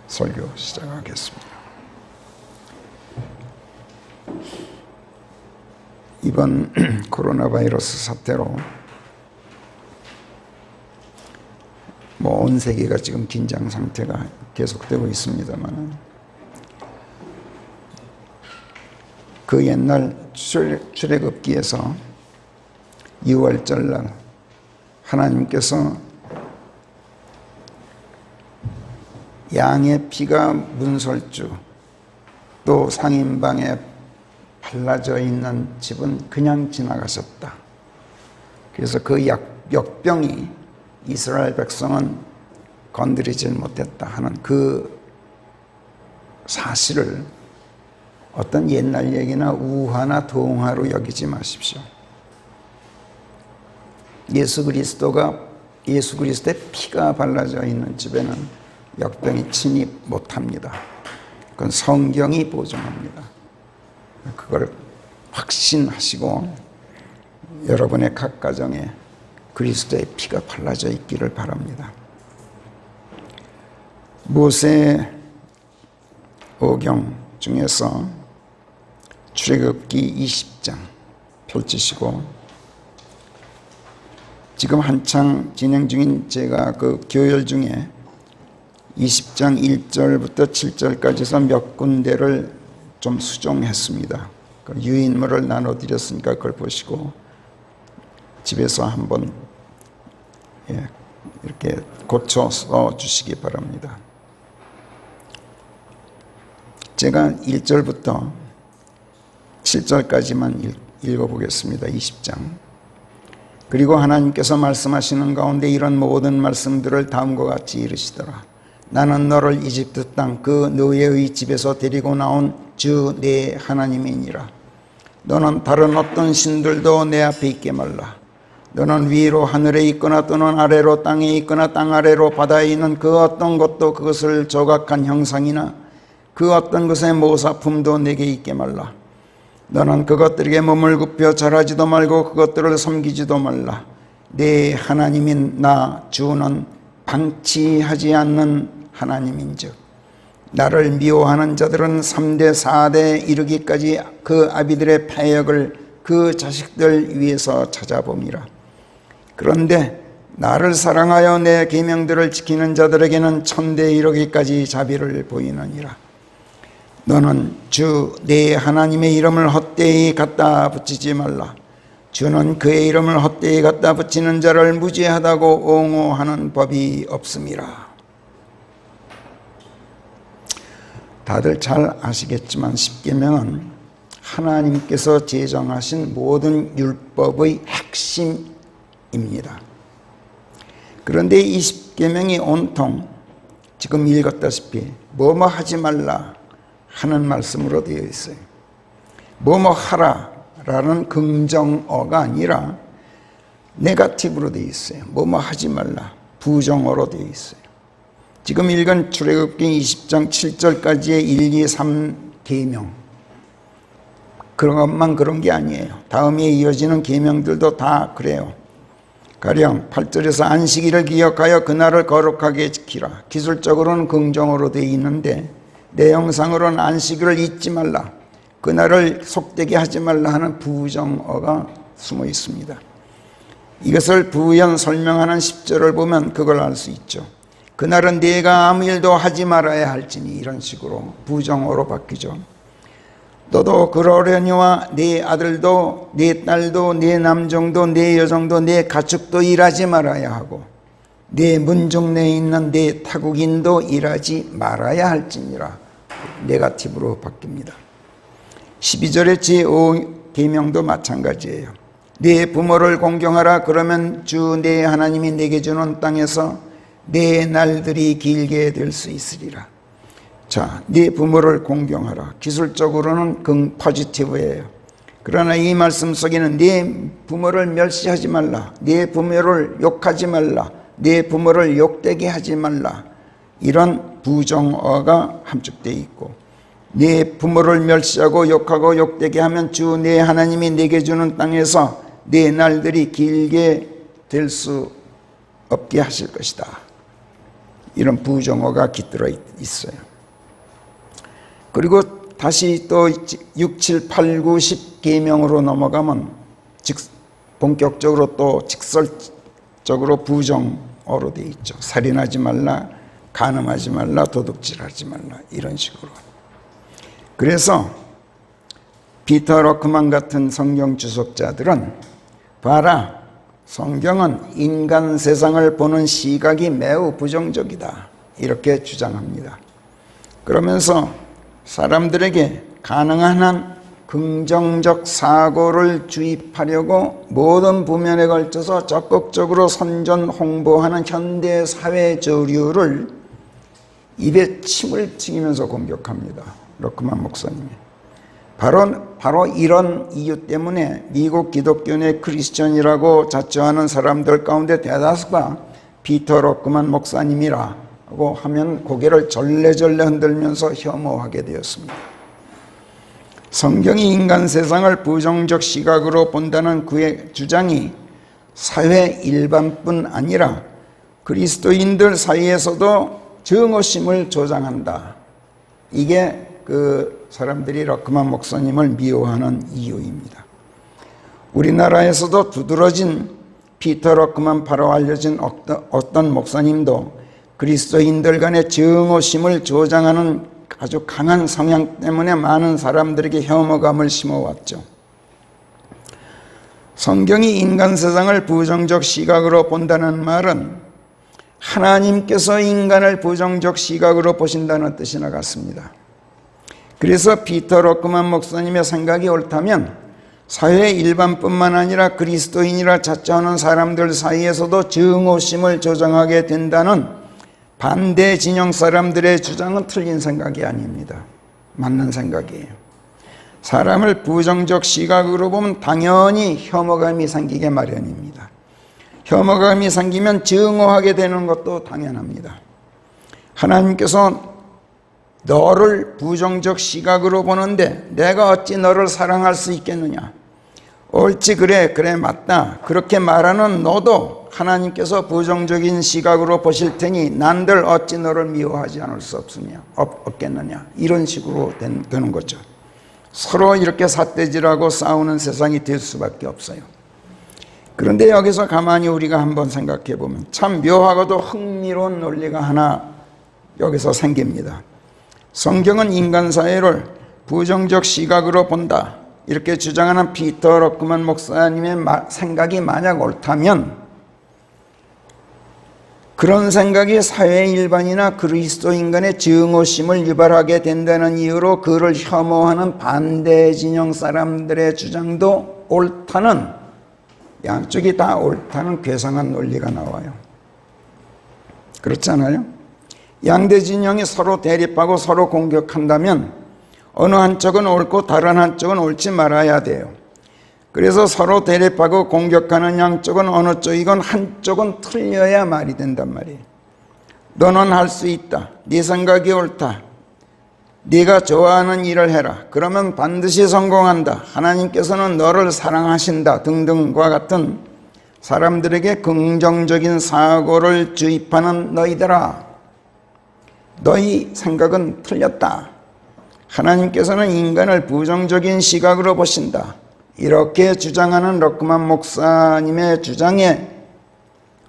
설교 시작하겠습니다. 이번 코로나 바이러스 사태로 온 세계가 지금 긴장 상태가 계속되고 있습니다만, 그 옛날 출애굽기에서 6월절 날 하나님께서 양의 피가 문설주 또 상인방에 발라져 있는 집은 그냥 지나가셨다. 그래서 그 역병이 이스라엘 백성은 건드리질 못했다 하는 그 사실을 어떤 옛날 얘기나 우화나 동화로 여기지 마십시오. 예수 그리스도의 피가 발라져 있는 집에는 역병이 침입 못합니다. 그건 성경이 보증합니다. 그걸 확신하시고 여러분의 각 가정에 그리스도의 피가 발라져 있기를 바랍니다. 모세 오경 중에서 출애굽기 20장 펼치시고, 지금 한창 진행 중인 제가 그 교열 중에 20장 1절부터 7절까지 해서 몇 군데를 좀 수정했습니다. 그 유인물을 나눠드렸으니까 그걸 보시고 집에서 한번 이렇게 고쳐 써주시기 바랍니다. 제가 1절부터 7절까지만 읽어보겠습니다. 20장. 그리고 하나님께서 말씀하시는 가운데 이런 모든 말씀들을 다음과 같이 이르시더라. 나는 너를 이집트 땅 그 노예의 집에서 데리고 나온 주 내 하나님이니라. 너는 다른 어떤 신들도 내 앞에 있게 말라. 너는 위로 하늘에 있거나 또는 아래로 땅에 있거나 땅 아래로 바다에 있는 그 어떤 것도 그것을 조각한 형상이나 그 어떤 것의 모사품도 내게 있게 말라. 너는 그것들에게 몸을 굽혀 절하지도 말고 그것들을 섬기지도 말라. 내 하나님인 나 주는 방치하지 않는 하나님인즉 나를 미워하는 자들은 3대 4대 이르기까지 그 아비들의 패역을 그 자식들 위에서 찾아봄이라. 그런데 나를 사랑하여 내 계명들을 지키는 자들에게는 1000대 이르기까지 자비를 보이느니라. 너는 주 내 하나님의 이름을 헛되이 갖다 붙이지 말라. 주는 그의 이름을 헛되이 갖다 붙이는 자를 무죄하다고 옹호하는 법이 없음이라. 다들 잘 아시겠지만 십계명은 하나님께서 제정하신 모든 율법의 핵심입니다. 그런데 이 십계명이 온통 지금 읽었다시피 뭐뭐 하지 말라 하는 말씀으로 되어 있어요. 뭐뭐 하라 라는 긍정어가 아니라 네거티브로 되어 있어요. 뭐뭐 하지 말라, 부정어로 되어 있어요. 지금 읽은 출애굽기 20장 7절까지의 1, 2, 3 계명, 그런 것만 그런 게 아니에요. 다음에 이어지는 계명들도 다 그래요. 가령 8절에서 안식일을 기억하여 그날을 거룩하게 지키라. 기술적으로는 긍정어로 되어 있는데 내용상으로는 안식일을 잊지 말라, 그날을 속되게 하지 말라 하는 부정어가 숨어 있습니다. 이것을 부연 설명하는 10절을 보면 그걸 알 수 있죠. 그날은 네가 아무 일도 하지 말아야 할지니, 이런 식으로 부정어로 바뀌죠. 너도 그러려니와 네 아들도 네 딸도 네 남종도 네 여종도 네 가축도 일하지 말아야 하고 네 문중 내에 있는 네 타국인도 일하지 말아야 할지니라. 네거티브로 바뀝니다. 12절의 제5계명도 마찬가지예요. 네 부모를 공경하라. 그러면 주 네 하나님이 내게 주는 땅에서 네 날들이 길게 될 수 있으리라. 자, 네 부모를 공경하라. 기술적으로는 포지티브예요. 그러나 이 말씀 속에는 네 부모를 멸시하지 말라, 네 부모를 욕하지 말라, 네 부모를 욕되게 하지 말라, 이런 부정어가 함축되어 있고, 네 부모를 멸시하고 욕하고 욕되게 하면 주 네 하나님이 내게 주는 땅에서 네 날들이 길게 될 수 없게 하실 것이다. 이런 부정어가 깃들어 있어요. 그리고 다시 또 6, 7, 8, 9, 10 계명으로 넘어가면 본격적으로 또 직설적으로 부정어로 되어 있죠. 살인하지 말라, 간음하지 말라, 도둑질하지 말라, 이런 식으로. 그래서 피터 러크만 같은 성경 주석자들은 봐라, 성경은 인간 세상을 보는 시각이 매우 부정적이다, 이렇게 주장합니다. 그러면서 사람들에게 가능한 한 긍정적 사고를 주입하려고 모든 부면에 걸쳐서 적극적으로 선전 홍보하는 현대 사회 저류를 입에 침을 튀기면서 공격합니다. 러크만 목사님이. 바로 이런 이유 때문에 미국 기독교 내 크리스천이라고 자처하는 사람들 가운데 대다수가 피터 러크만 목사님이라고 하면 고개를 절레절레 흔들면서 혐오하게 되었습니다. 성경이 인간 세상을 부정적 시각으로 본다는 그의 주장이 사회 일반뿐 아니라 그리스도인들 사이에서도 증오심을 조장한다. 이게 그 사람들이 러크만 목사님을 미워하는 이유입니다. 우리나라에서도 두드러진 피터 러크만 파로 알려진 어떤 목사님도 그리스도인들 간의 증오심을 조장하는 아주 강한 성향 때문에 많은 사람들에게 혐오감을 심어왔죠. 성경이 인간 세상을 부정적 시각으로 본다는 말은 하나님께서 인간을 부정적 시각으로 보신다는 뜻이나 같습니다. 그래서 피터 러크만 목사님의 생각이 옳다면 사회 일반뿐만 아니라 그리스도인이라 자처하는 사람들 사이에서도 증오심을 조장하게 된다는 반대 진영 사람들의 주장은 틀린 생각이 아닙니다. 맞는 생각이에요. 사람을 부정적 시각으로 보면 당연히 혐오감이 생기게 마련입니다. 혐오감이 생기면 증오하게 되는 것도 당연합니다. 하나님께서 너를 부정적 시각으로 보는데 내가 어찌 너를 사랑할 수 있겠느냐? 옳지, 그래 맞다, 그렇게 말하는 너도 하나님께서 부정적인 시각으로 보실 테니 난들 어찌 너를 미워하지 않을 수 없겠느냐, 이런 식으로 되는 거죠. 서로 이렇게 삿대질하고 싸우는 세상이 될 수밖에 없어요. 그런데 여기서 가만히 우리가 한번 생각해 보면 참 묘하고도 흥미로운 논리가 하나 여기서 생깁니다. 성경은 인간 사회를 부정적 시각으로 본다, 이렇게 주장하는 피터 러크만 목사님의 생각이 만약 옳다면 그런 생각이 사회 일반이나 그리스도인 간의 증오심을 유발하게 된다는 이유로 그를 혐오하는 반대 진영 사람들의 주장도 옳다는, 양쪽이 다 옳다는 괴상한 논리가 나와요. 그렇지 않아요? 양대 진영이 서로 대립하고 서로 공격한다면 어느 한쪽은 옳고 다른 한쪽은 옳지 말아야 돼요. 그래서 서로 대립하고 공격하는 양쪽은 어느 쪽이건 한쪽은 틀려야 말이 된단 말이에요. 너는 할 수 있다, 네 생각이 옳다, 네가 좋아하는 일을 해라, 그러면 반드시 성공한다, 하나님께서는 너를 사랑하신다 등등과 같은 사람들에게 긍정적인 사고를 주입하는 너희들아, 너희 생각은 틀렸다, 하나님께서는 인간을 부정적인 시각으로 보신다, 이렇게 주장하는 러크만 목사님의 주장에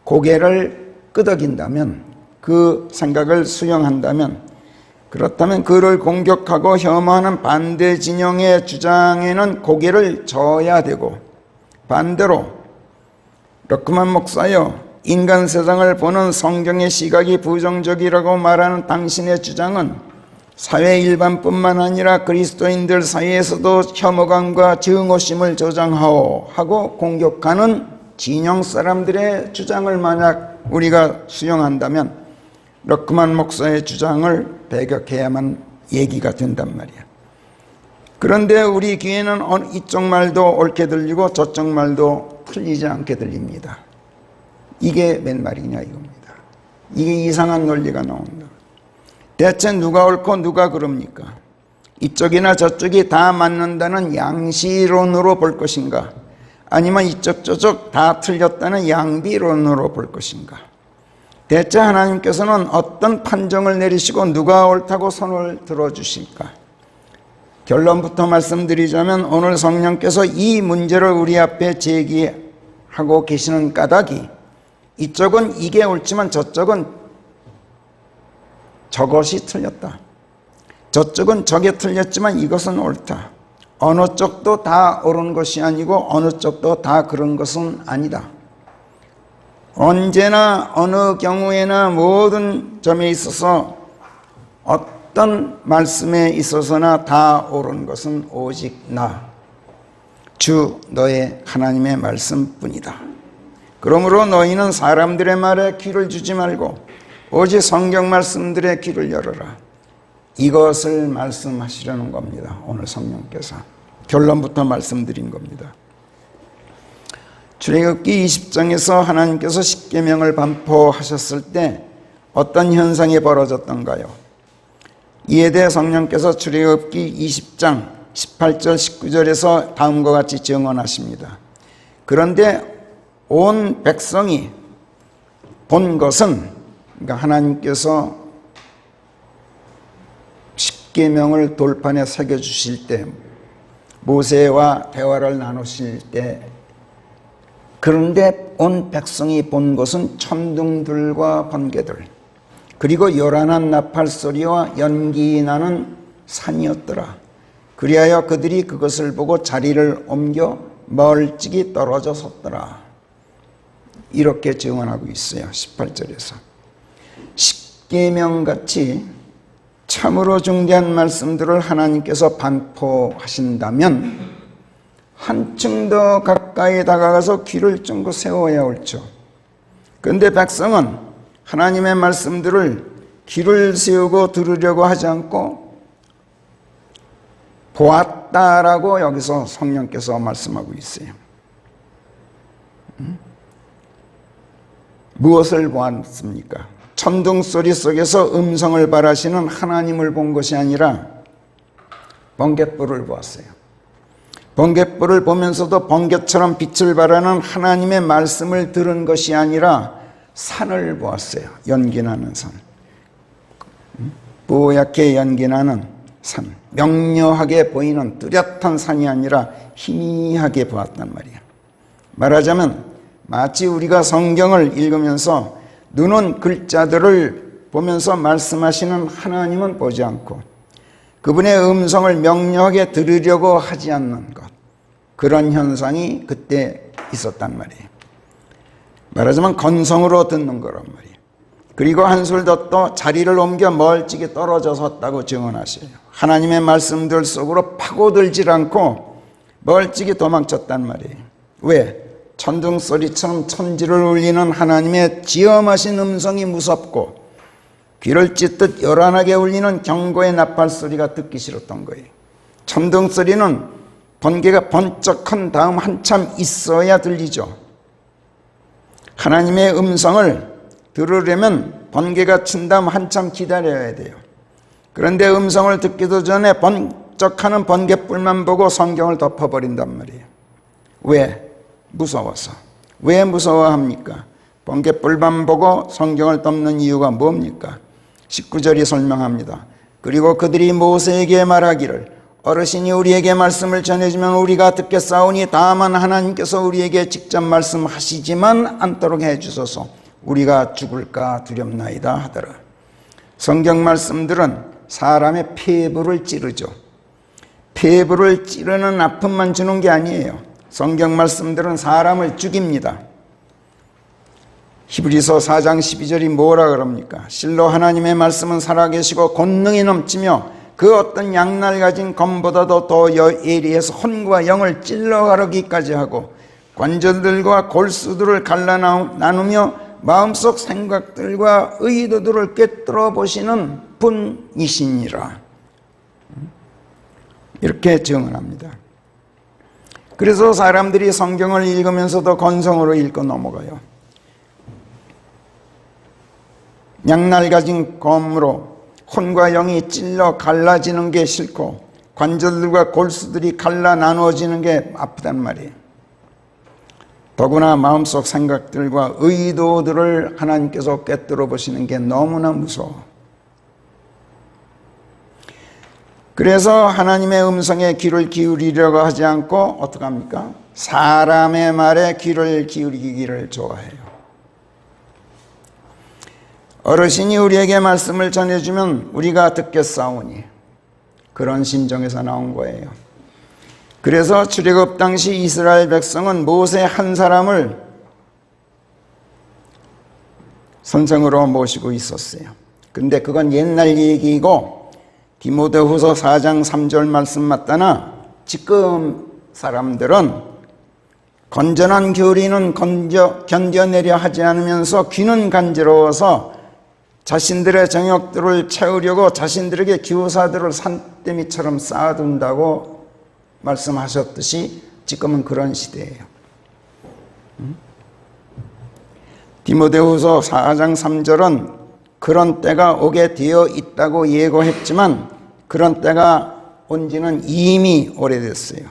고개를 끄덕인다면, 그 생각을 수용한다면, 그렇다면 그를 공격하고 혐오하는 반대 진영의 주장에는 고개를 져야 되고, 반대로 러크만 목사여, 인간 세상을 보는 성경의 시각이 부정적이라고 말하는 당신의 주장은 사회 일반뿐만 아니라 그리스도인들 사이에서도 혐오감과 증오심을 조장하고 하고 공격하는 진영 사람들의 주장을 만약 우리가 수용한다면 러크만 목사의 주장을 배격해야만 얘기가 된단 말이야. 그런데 우리 귀에는 이쪽 말도 옳게 들리고 저쪽 말도 틀리지 않게 들립니다. 이게 맨 말이냐 이겁니다. 이게 이상한 논리가 나온다. 대체 누가 옳고 누가 그럽니까? 이쪽이나 저쪽이 다 맞는다는 양시론으로 볼 것인가? 아니면 이쪽 저쪽 다 틀렸다는 양비론으로 볼 것인가? 대체 하나님께서는 어떤 판정을 내리시고 누가 옳다고 손을 들어주실까? 결론부터 말씀드리자면 오늘 성령께서 이 문제를 우리 앞에 제기하고 계시는 까닭이 이쪽은 이게 옳지만 저쪽은 저것이 틀렸다. 저쪽은 저게 틀렸지만 이것은 옳다. 어느 쪽도 다 옳은 것이 아니고 어느 쪽도 다 그런 것은 아니다. 언제나 어느 경우에나 모든 점에 있어서 어떤 말씀에 있어서나 다 옳은 것은 오직 나, 주 너의 하나님의 말씀뿐이다. 그러므로 너희는 사람들의 말에 귀를 주지 말고 오직 성경 말씀들의 귀를 열어라. 이것을 말씀하시려는 겁니다. 오늘 성령께서 결론부터 말씀드린 겁니다. 출애굽기 20장에서 하나님께서 십계명을 반포하셨을 때 어떤 현상이 벌어졌던가요? 이에 대해 성령께서 출애굽기 20장 18절 19절에서 다음과 같이 증언하십니다. 그런데 온 백성이 본 것은, 그러니까 하나님께서 십계명을 돌판에 새겨주실 때, 모세와 대화를 나누실 때, 그런데 온 백성이 본 것은 천둥들과 번개들, 그리고 요란한 나팔 소리와 연기 나는 산이었더라. 그리하여 그들이 그것을 보고 자리를 옮겨 멀찍이 떨어져 섰더라. 이렇게 증언하고 있어요. 18절에서. 십계명같이 참으로 중대한 말씀들을 하나님께서 반포하신다면 한층 더 가까이 다가가서 귀를 쫑긋 세워야 옳죠. 그런데 백성은 하나님의 말씀들을 귀를 세우고 들으려고 하지 않고 보았다라고 여기서 성령께서 말씀하고 있어요. 무엇을 보았습니까? 천둥 소리 속에서 음성을 발하시는 하나님을 본 것이 아니라 번갯불을 보았어요. 번갯불을 보면서도 번개처럼 빛을 발하는 하나님의 말씀을 들은 것이 아니라 산을 보았어요. 연기나는 산. 뽀얗게 연기나는 산. 명료하게 보이는 뚜렷한 산이 아니라 희미하게 보았단 말이에요. 말하자면 마치 우리가 성경을 읽으면서 눈은 글자들을 보면서 말씀하시는 하나님은 보지 않고 그분의 음성을 명료하게 들으려고 하지 않는 것, 그런 현상이 그때 있었단 말이에요. 말하자면 건성으로 듣는 거란 말이에요. 그리고 한술 더 또 자리를 옮겨 멀찍이 떨어져 섰다고 증언하셔요. 하나님의 말씀들 속으로 파고들질 않고 멀찍이 도망쳤단 말이에요. 왜? 천둥소리처럼 천지를 울리는 하나님의 지엄하신 음성이 무섭고 귀를 찢듯 요란하게 울리는 경고의 나팔소리가 듣기 싫었던 거예요. 천둥소리는 번개가 번쩍한 다음 한참 있어야 들리죠. 하나님의 음성을 들으려면 번개가 친 다음 한참 기다려야 돼요. 그런데 음성을 듣기도 전에 번쩍하는 번개불만 보고 성경을 덮어버린단 말이에요. 왜? 무서워서. 왜 무서워합니까? 번개불만 보고 성경을 덮는 이유가 뭡니까? 19절이 설명합니다. 그리고 그들이 모세에게 말하기를 어르신이 우리에게 말씀을 전해주면 우리가 듣겠사오니 다만 하나님께서 우리에게 직접 말씀하시지만 않도록 해주소서. 우리가 죽을까 두렵나이다 하더라. 성경 말씀들은 사람의 폐부를 찌르죠. 폐부를 찌르는 아픔만 주는 게 아니에요. 성경 말씀들은 사람을 죽입니다. 히브리서 4장 12절이 뭐라 그럽니까? 실로 하나님의 말씀은 살아계시고 권능이 넘치며 그 어떤 양날 가진 검보다도 더 예리해서 혼과 영을 찔러 가르기까지 하고 관절들과 골수들을 갈라 나누며 마음속 생각들과 의도들을 꿰뚫어 보시는 분이시니라. 이렇게 증언합니다. 그래서 사람들이 성경을 읽으면서도 건성으로 읽고 넘어가요. 양날 가진 검으로 혼과 영이 찔러 갈라지는 게 싫고 관절들과 골수들이 갈라 나누어지는 게 아프단 말이에요. 더구나 마음속 생각들과 의도들을 하나님께서 꿰뚫어 보시는 게 너무나 무서워. 그래서 하나님의 음성에 귀를 기울이려고 하지 않고 어떻게 합니까? 사람의 말에 귀를 기울이기를 좋아해요. 어르신이 우리에게 말씀을 전해주면 우리가 듣겠사오니, 그런 심정에서 나온 거예요. 그래서 출애굽 당시 이스라엘 백성은 모세 한 사람을 선생으로 모시고 있었어요. 근데 그건 옛날 얘기이고 디모데후서 4장 3절 말씀 맞다나 지금 사람들은 건전한 교리는 견뎌내려 하지 않으면서 귀는 간지러워서 자신들의 정욕들을 채우려고 자신들에게 교사들을 산더미처럼 쌓아둔다고 말씀하셨듯이 지금은 그런 시대예요. 디모데후서 4장 3절은 그런 때가 오게 되어 있다고 예고했지만 그런 때가 온 지는 이미 오래됐어요.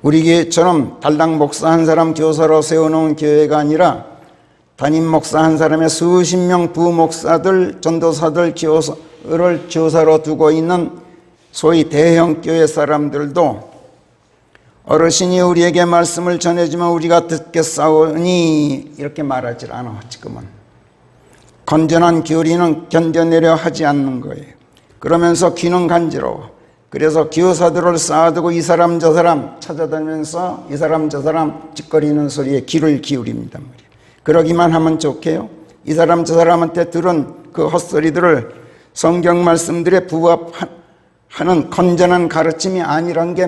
우리 교회처럼 달랑 목사 한 사람 교사로 세워놓은 교회가 아니라 담임 목사 한 사람의 수십 명 부목사들, 전도사들, 교사를 교사로 두고 있는 소위 대형 교회 사람들도 어르신이 우리에게 말씀을 전해주면 우리가 듣겠사오니 이렇게 말하지 않아. 지금은 건전한 교리는 견뎌내려 하지 않는 거예요. 그러면서 귀는 간지러워. 그래서 교사들을 쌓아두고 이 사람 저 사람 찾아다니면서 이 사람 저 사람 짓거리는 소리에 귀를 기울입니다. 그러기만 하면 좋게요. 이 사람 저 사람한테 들은 그 헛소리들을 성경 말씀들에 부합하는 건전한 가르침이 아니란 게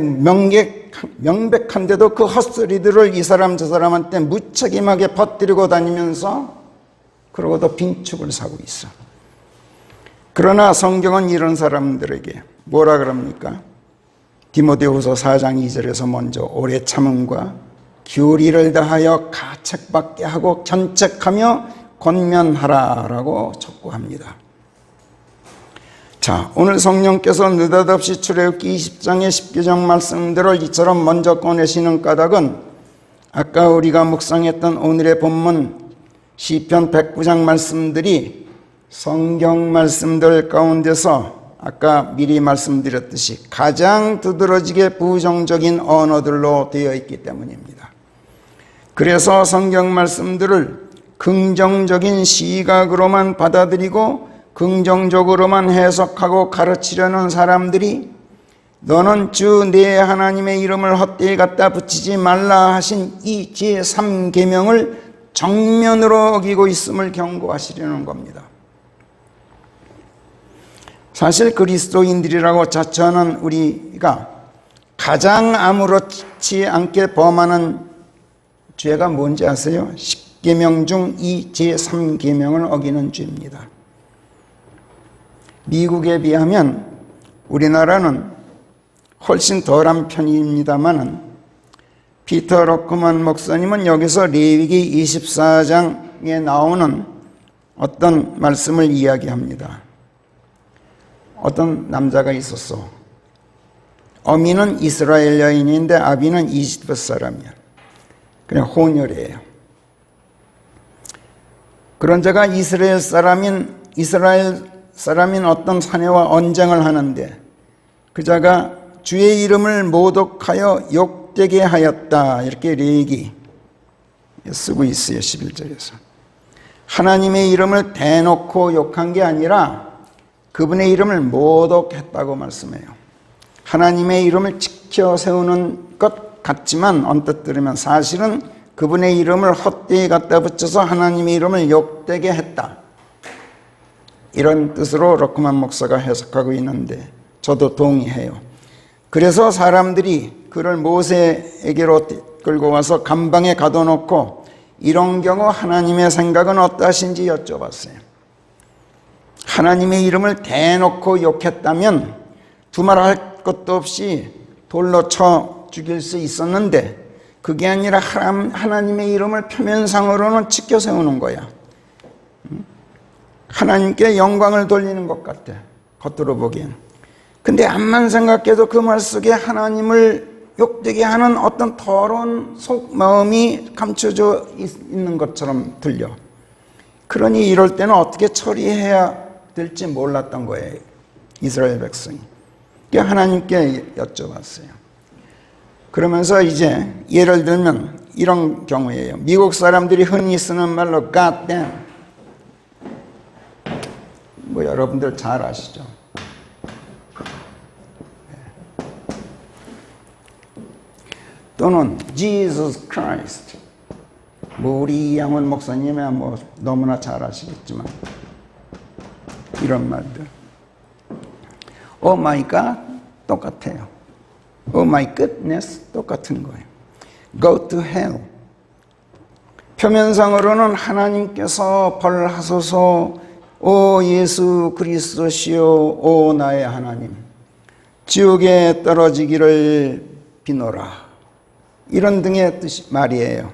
명백한데도 그 헛소리들을 이 사람 저 사람한테 무책임하게 퍼뜨리고 다니면서 그러고도 빈축을 사고 있어. 그러나 성경은 이런 사람들에게 뭐라 그럽니까? 디모데후서 4장 2절에서 먼저 오래 참음과 교리를 다하여 가책받게 하고 견책하며 권면하라라고 촉구합니다. 자, 오늘 성령께서 느닷없이 출애굽기 20장의 10개정 말씀들을 이처럼 먼저 꺼내시는 까닭은 아까 우리가 묵상했던 오늘의 본문 시편 109장 말씀들이 성경 말씀들 가운데서 아까 미리 말씀드렸듯이 가장 두드러지게 부정적인 언어들로 되어 있기 때문입니다. 그래서 성경 말씀들을 긍정적인 시각으로만 받아들이고 긍정적으로만 해석하고 가르치려는 사람들이 너는 주 내 하나님의 이름을 헛되이 갖다 붙이지 말라 하신 이 제3계명을 정면으로 어기고 있음을 경고하시려는 겁니다. 사실 그리스도인들이라고 자처하는 우리가 가장 아무렇지 않게 범하는 죄가 뭔지 아세요? 10계명 중 이 제3계명을 어기는 죄입니다. 미국에 비하면 우리나라는 훨씬 덜한 편입니다만 피터 로크만 목사님은 여기서 레위기 24장에 나오는 어떤 말씀을 이야기합니다. 어떤 남자가 있었어. 어미는 이스라엘 여인인데 아비는 이집트 사람이야. 그냥 혼혈이에요. 그런 자가 이스라엘 사람인 어떤 사내와 언쟁을 하는데 그 자가 주의 이름을 모독하여 욕되게 하였다. 이렇게 레위기 쓰고 있어요. 11절에서. 하나님의 이름을 대놓고 욕한 게 아니라 그분의 이름을 모독했다고 말씀해요. 하나님의 이름을 지켜 세우는 것 같지만 언뜻 들으면 사실은 그분의 이름을 헛되이 갖다 붙여서 하나님의 이름을 욕되게 했다. 이런 뜻으로 로크만 목사가 해석하고 있는데 저도 동의해요. 그래서 사람들이 그를 모세에게로 끌고 와서 감방에 가둬놓고 이런 경우 하나님의 생각은 어떠하신지 여쭤봤어요. 하나님의 이름을 대놓고 욕했다면 두말할 것도 없이 돌로 쳐 죽일 수 있었는데 그게 아니라 하나님의 이름을 표면상으로는 지켜 세우는 거야. 하나님께 영광을 돌리는 것 같아. 겉으로 보기엔. 근데 암만 생각해도 그 말 속에 하나님을 욕되게 하는 어떤 더러운 속마음이 감춰져 있는 것처럼 들려. 그러니 이럴 때는 어떻게 처리해야 될지 몰랐던 거예요, 이스라엘 백성이. 하나님께 여쭤봤어요. 그러면서 이제 예를 들면 이런 경우예요. 미국 사람들이 흔히 쓰는 말로 God damn. 뭐 여러분들 잘 아시죠? 또는 Jesus Christ. 뭐 우리 이양원 목사님은 뭐 너무나 잘 아시겠지만 이런 말들. Oh my God 똑같아요. Oh my goodness 똑같은 거예요. Go to hell. 표면상으로는 하나님께서 벌하소서, 오 예수 그리스도시요, 오 나의 하나님, 지옥에 떨어지기를 비노라, 이런 등의 뜻이 말이에요.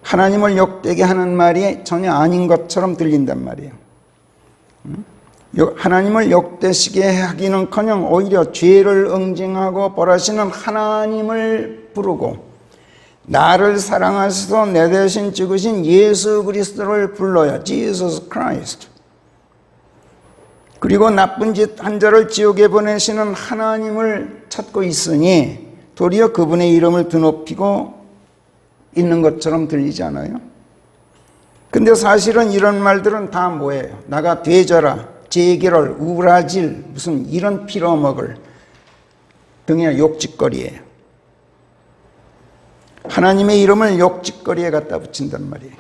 하나님을 욕되게 하는 말이 전혀 아닌 것처럼 들린단 말이에요. 하나님을 욕되시게 하기는커녕 오히려 죄를 응징하고 벌하시는 하나님을 부르고, 나를 사랑하셔서 내 대신 죽으신 예수 그리스도를 불러요. Jesus Christ. 그리고 나쁜 짓 한 자를 지옥에 보내시는 하나님을 찾고 있으니 도리어 그분의 이름을 드높이고 있는 것처럼 들리지 않아요? 근데 사실은 이런 말들은 다 뭐예요? 나가 되져라, 제기를, 우라질, 무슨 이런 필요먹을 등의 욕짓거리예요. 하나님의 이름을 욕짓거리에 갖다 붙인단 말이에요.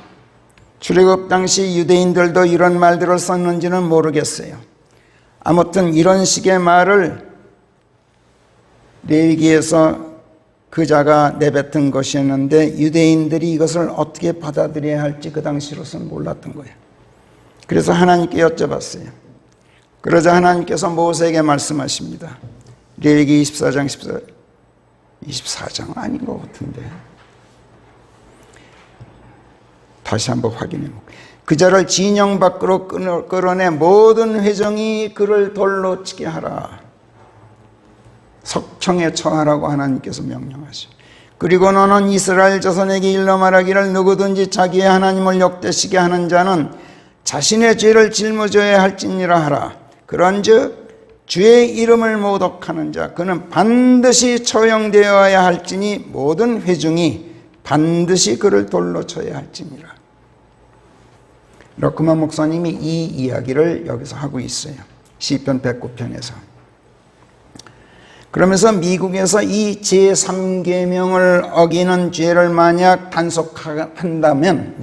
출애굽 당시 유대인들도 이런 말들을 썼는지는 모르겠어요. 아무튼 이런 식의 말을 레위기에서 그자가 내뱉은 것이었는데 유대인들이 이것을 어떻게 받아들여야 할지 그 당시로서는 몰랐던 거예요. 그래서 하나님께 여쭤봤어요. 그러자 하나님께서 모세에게 말씀하십니다. 레위기 24장 24장 아닌 것 같은데 다시 한번 확인해 볼게요. 그자를 진영 밖으로 끌어내 모든 회정이 그를 돌로 치게 하라. 석청에 처하라고 하나님께서 명령하시오. 그리고 너는 이스라엘 자손에게 일러 말하기를, 누구든지 자기의 하나님을 욕되시게 하는 자는 자신의 죄를 짊어져야 할지니라 하라. 그런즉 주의 이름을 모독하는 자 그는 반드시 처형되어야 할지니 모든 회중이 반드시 그를 돌로 쳐야 할지니라. 러크만 목사님이 이 이야기를 여기서 하고 있어요. 시편 109편에서. 그러면서 미국에서 이 제3계명을 어기는 죄를 만약 단속한다면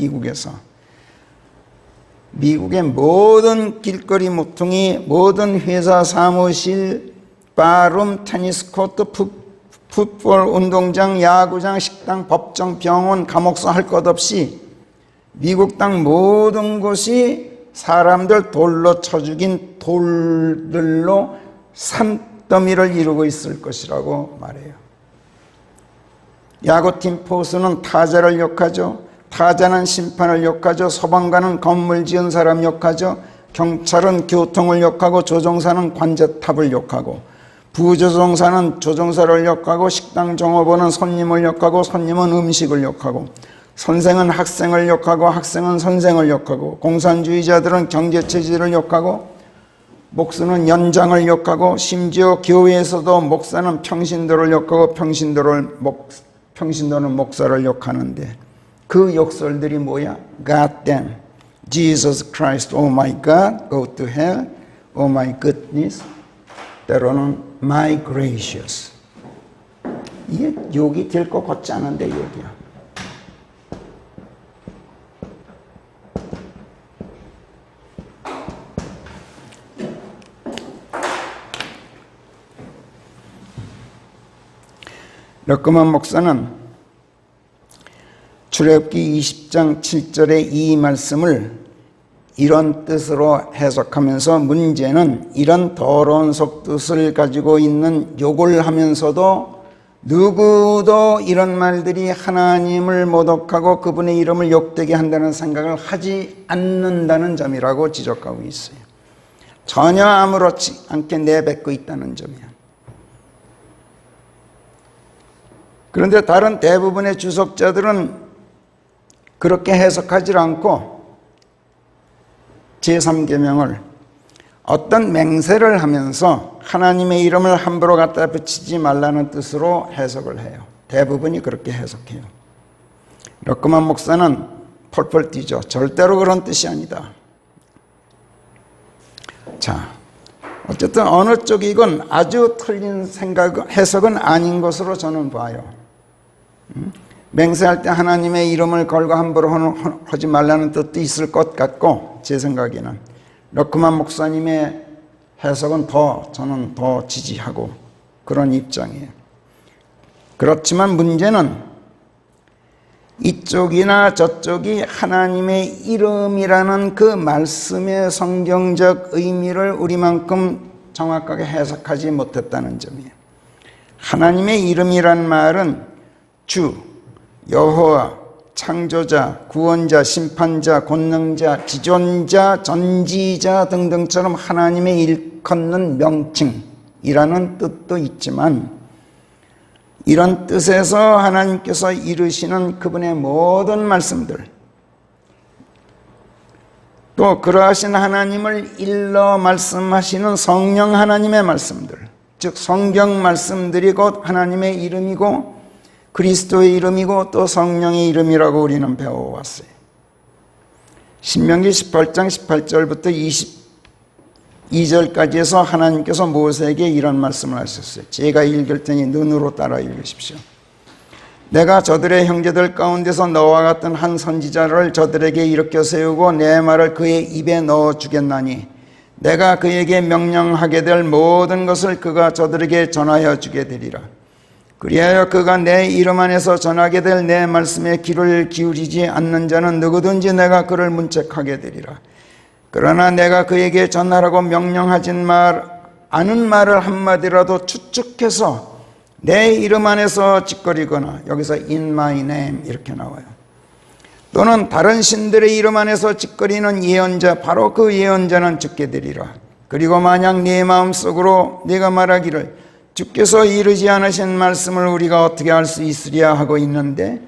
미국의 모든 길거리 모퉁이, 모든 회사 사무실, 바룸, 테니스 코트, 풋볼 운동장, 야구장, 식당, 법정, 병원, 감옥서 할 것 없이 미국 땅 모든 곳이 사람들 돌로 쳐 죽인 돌들로 산더미를 이루고 있을 것이라고 말해요. 야구팀 포수는 타자를 욕하죠. 타자는 심판을 욕하죠. 소방관은 건물 지은 사람 욕하죠. 경찰은 교통을 욕하고, 조종사는 관제탑을 욕하고, 부조종사는 조종사를 욕하고, 식당 종업원은 손님을 욕하고, 손님은 음식을 욕하고, 선생은 학생을 욕하고, 학생은 선생을 욕하고, 공산주의자들은 경제체제를 욕하고, 목수는 연장을 욕하고, 심지어 교회에서도 목사는 평신도를 욕하고, 평신도는 목사를 욕하는데 그 욕설들이 뭐야? God damn, Jesus Christ, oh my God, go to hell, oh my goodness, 때로는 my gracious. 이게 욕이 될 것 같지 않은데 욕이야. 러크만 목사는 출애굽기 20장 7절의 이 말씀을 이런 뜻으로 해석하면서, 문제는 이런 더러운 속뜻을 가지고 있는 욕을 하면서도 누구도 이런 말들이 하나님을 모독하고 그분의 이름을 욕되게 한다는 생각을 하지 않는다는 점이라고 지적하고 있어요. 전혀 아무렇지 않게 내뱉고 있다는 점이야. 그런데 다른 대부분의 주석자들은 그렇게 해석하지 않고 제3계명을 어떤 맹세를 하면서 하나님의 이름을 함부로 갖다 붙이지 말라는 뜻으로 해석을 해요. 대부분이 그렇게 해석해요. 러크만 목사는 펄펄 뛰죠. 절대로 그런 뜻이 아니다. 자, 어쨌든 어느 쪽이건 아주 틀린 해석은 아닌 것으로 저는 봐요. 맹세할 때 하나님의 이름을 걸고 함부로 하지 말라는 뜻도 있을 것 같고, 제 생각에는 러크만 목사님의 해석은 저는 더 지지하고 그런 입장이에요. 그렇지만 문제는 이쪽이나 저쪽이 하나님의 이름이라는 그 말씀의 성경적 의미를 우리만큼 정확하게 해석하지 못했다는 점이에요. 하나님의 이름이란 말은 주, 여호와, 창조자, 구원자, 심판자, 권능자, 지존자, 전지자 등등처럼 하나님의 일컫는 명칭이라는 뜻도 있지만, 이런 뜻에서 하나님께서 이루시는 그분의 모든 말씀들, 또 그러하신 하나님을 일러 말씀하시는 성령 하나님의 말씀들, 즉 성경 말씀들이 곧 하나님의 이름이고 그리스도의 이름이고 또 성령의 이름이라고 우리는 배워왔어요. 신명기 18장 18절부터 22절까지 해서 하나님께서 모세에게 이런 말씀을 하셨어요. 제가 읽을 테니 눈으로 따라 읽으십시오. 내가 저들의 형제들 가운데서 너와 같은 한 선지자를 저들에게 일으켜 세우고 내 말을 그의 입에 넣어 주겠나니 내가 그에게 명령하게 될 모든 것을 그가 저들에게 전하여 주게 되리라. 그리하여 그가 내 이름 안에서 전하게 될 내 말씀에 귀를 기울이지 않는 자는 누구든지 내가 그를 문책하게 되리라. 그러나 내가 그에게 전하라고 아는 말을 한마디라도 추측해서 내 이름 안에서 짓거리거나, 여기서 in my name 이렇게 나와요. 또는 다른 신들의 이름 안에서 짓거리는 예언자, 바로 그 예언자는 죽게 되리라. 그리고 만약 네 마음속으로 네가 말하기를 주께서 이르지 않으신 말씀을 우리가 어떻게 알 수 있으랴 하고 있는데,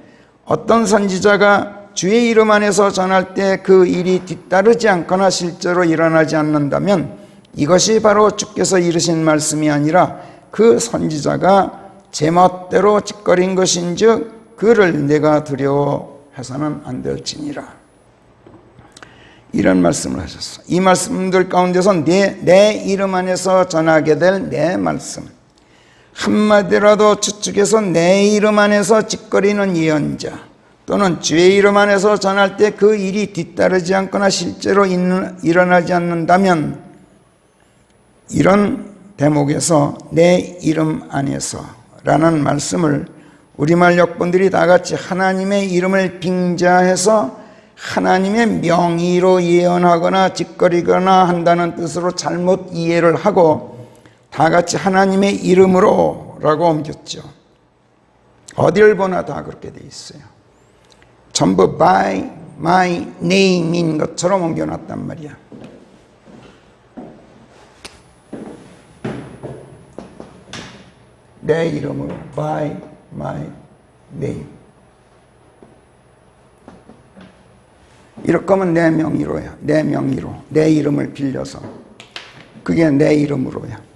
어떤 선지자가 주의 이름 안에서 전할 때 그 일이 뒤따르지 않거나 실제로 일어나지 않는다면 이것이 바로 주께서 이르신 말씀이 아니라 그 선지자가 제멋대로 짓거린 것인즉 그를 내가 두려워해서는 안 될지니라. 이런 말씀을 하셨어. 이 말씀들 가운데서 내 이름 안에서 전하게 될 내 말씀, 한마디라도 추측해서 내 이름 안에서 짓거리는 예언자, 또는 주의 이름 안에서 전할 때 그 일이 뒤따르지 않거나 실제로 일어나지 않는다면, 이런 대목에서 내 이름 안에서 라는 말씀을 우리말 역본들이 다 같이 하나님의 이름을 빙자해서 하나님의 명의로 예언하거나 짓거리거나 한다는 뜻으로 잘못 이해를 하고 다 같이 하나님의 이름으로 라고 옮겼죠. 어딜 보나 다 그렇게 돼 있어요. 전부 by my name인 것처럼 옮겨놨단 말이야. 내 이름으로 by my name. 이럴 거면 내 명의로야. 내 명의로. 내 이름을 빌려서. 그게 내 이름으로야.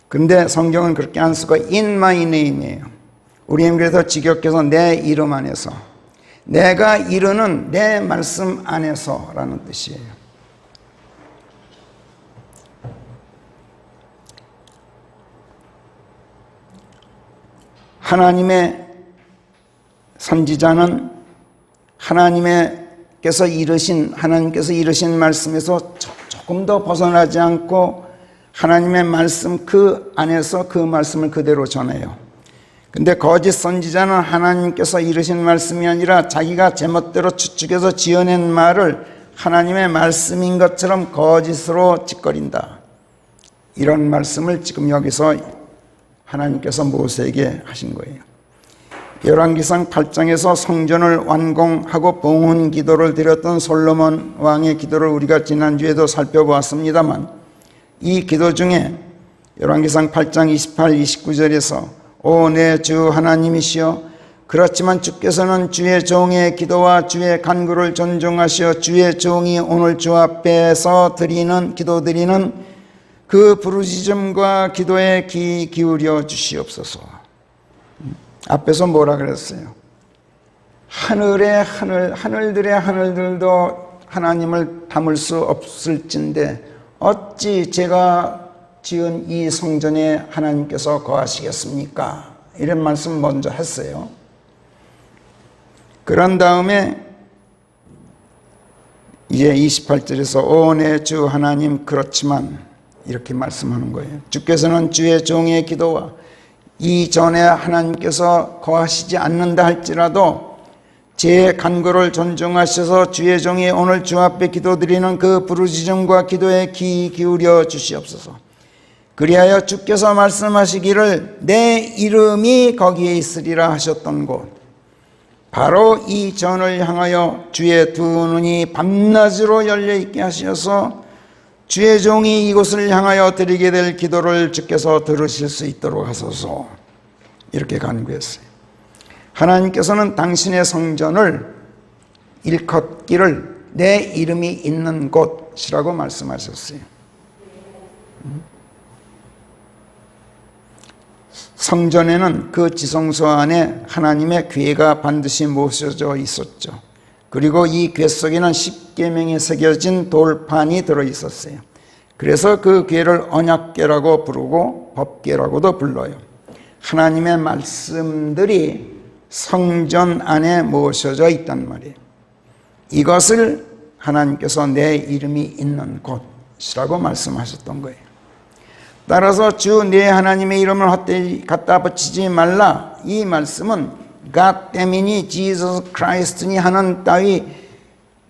근데 성경은 그렇게 안 쓰고 in my name이에요. 우리는 그래서 직역해서 내 이름 안에서, 내가 이르는 내 말씀 안에서 라는 뜻이에요. 하나님의 선지자는 하나님께서 이르신 말씀에서 조금 더 벗어나지 않고 하나님의 말씀 그 안에서 그 말씀을 그대로 전해요. 근데 거짓 선지자는 하나님께서 이르신 말씀이 아니라 자기가 제멋대로 추측해서 지어낸 말을 하나님의 말씀인 것처럼 거짓으로 짓거린다. 이런 말씀을 지금 여기서 하나님께서 모세에게 하신 거예요. 열왕기상 8장에서 성전을 완공하고 봉헌 기도를 드렸던 솔로몬 왕의 기도를 우리가 지난주에도 살펴보았습니다만, 이 기도 중에 열왕기상 8장 28, 29절에서 오 내 주 하나님이시여 그렇지만 주께서는 주의 종의 기도와 주의 간구를 존중하시어 주의 종이 오늘 주 앞에서 기도드리는 그 부르짖음과 기도에 귀 기울여 주시옵소서. 앞에서 뭐라 그랬어요? 하늘들의 하늘들도 하나님을 담을 수 없을진데 어찌 제가 지은 이 성전에 하나님께서 거하시겠습니까? 이런 말씀 먼저 했어요. 그런 다음에 이제 28절에서 오 내 주 하나님 그렇지만 이렇게 말씀하는 거예요. 주께서는 주의 종의 기도와 이전에 하나님께서 거하시지 않는다 할지라도 제 간구를 존중하셔서 주의 종이 오늘 주 앞에 기도드리는 그 부르짖음과 기도에 귀 기울여 주시옵소서. 그리하여 주께서 말씀하시기를 내 이름이 거기에 있으리라 하셨던 곳, 바로 이 전을 향하여 주의 두 눈이 밤낮으로 열려있게 하셔서 주의 종이 이곳을 향하여 드리게 될 기도를 주께서 들으실 수 있도록 하소서. 이렇게 간구했어요. 하나님께서는 당신의 성전을 일컫기를 내 이름이 있는 곳이라고 말씀하셨어요. 성전에는 그 지성소 안에 하나님의 궤가 반드시 모셔져 있었죠. 그리고 이 궤 속에는 십계명이 새겨진 돌판이 들어있었어요. 그래서 그 궤를 언약궤라고 부르고 법궤라고도 불러요. 하나님의 말씀들이 성전 안에 모셔져 있단 말이에요. 이것을 하나님께서 내 이름이 있는 곳이라고 말씀하셨던 거예요. 따라서 주 내 하나님의 이름을 헛되이 갖다 붙이지 말라. 이 말씀은 God 때문이 Jesus Christ니 하는 따위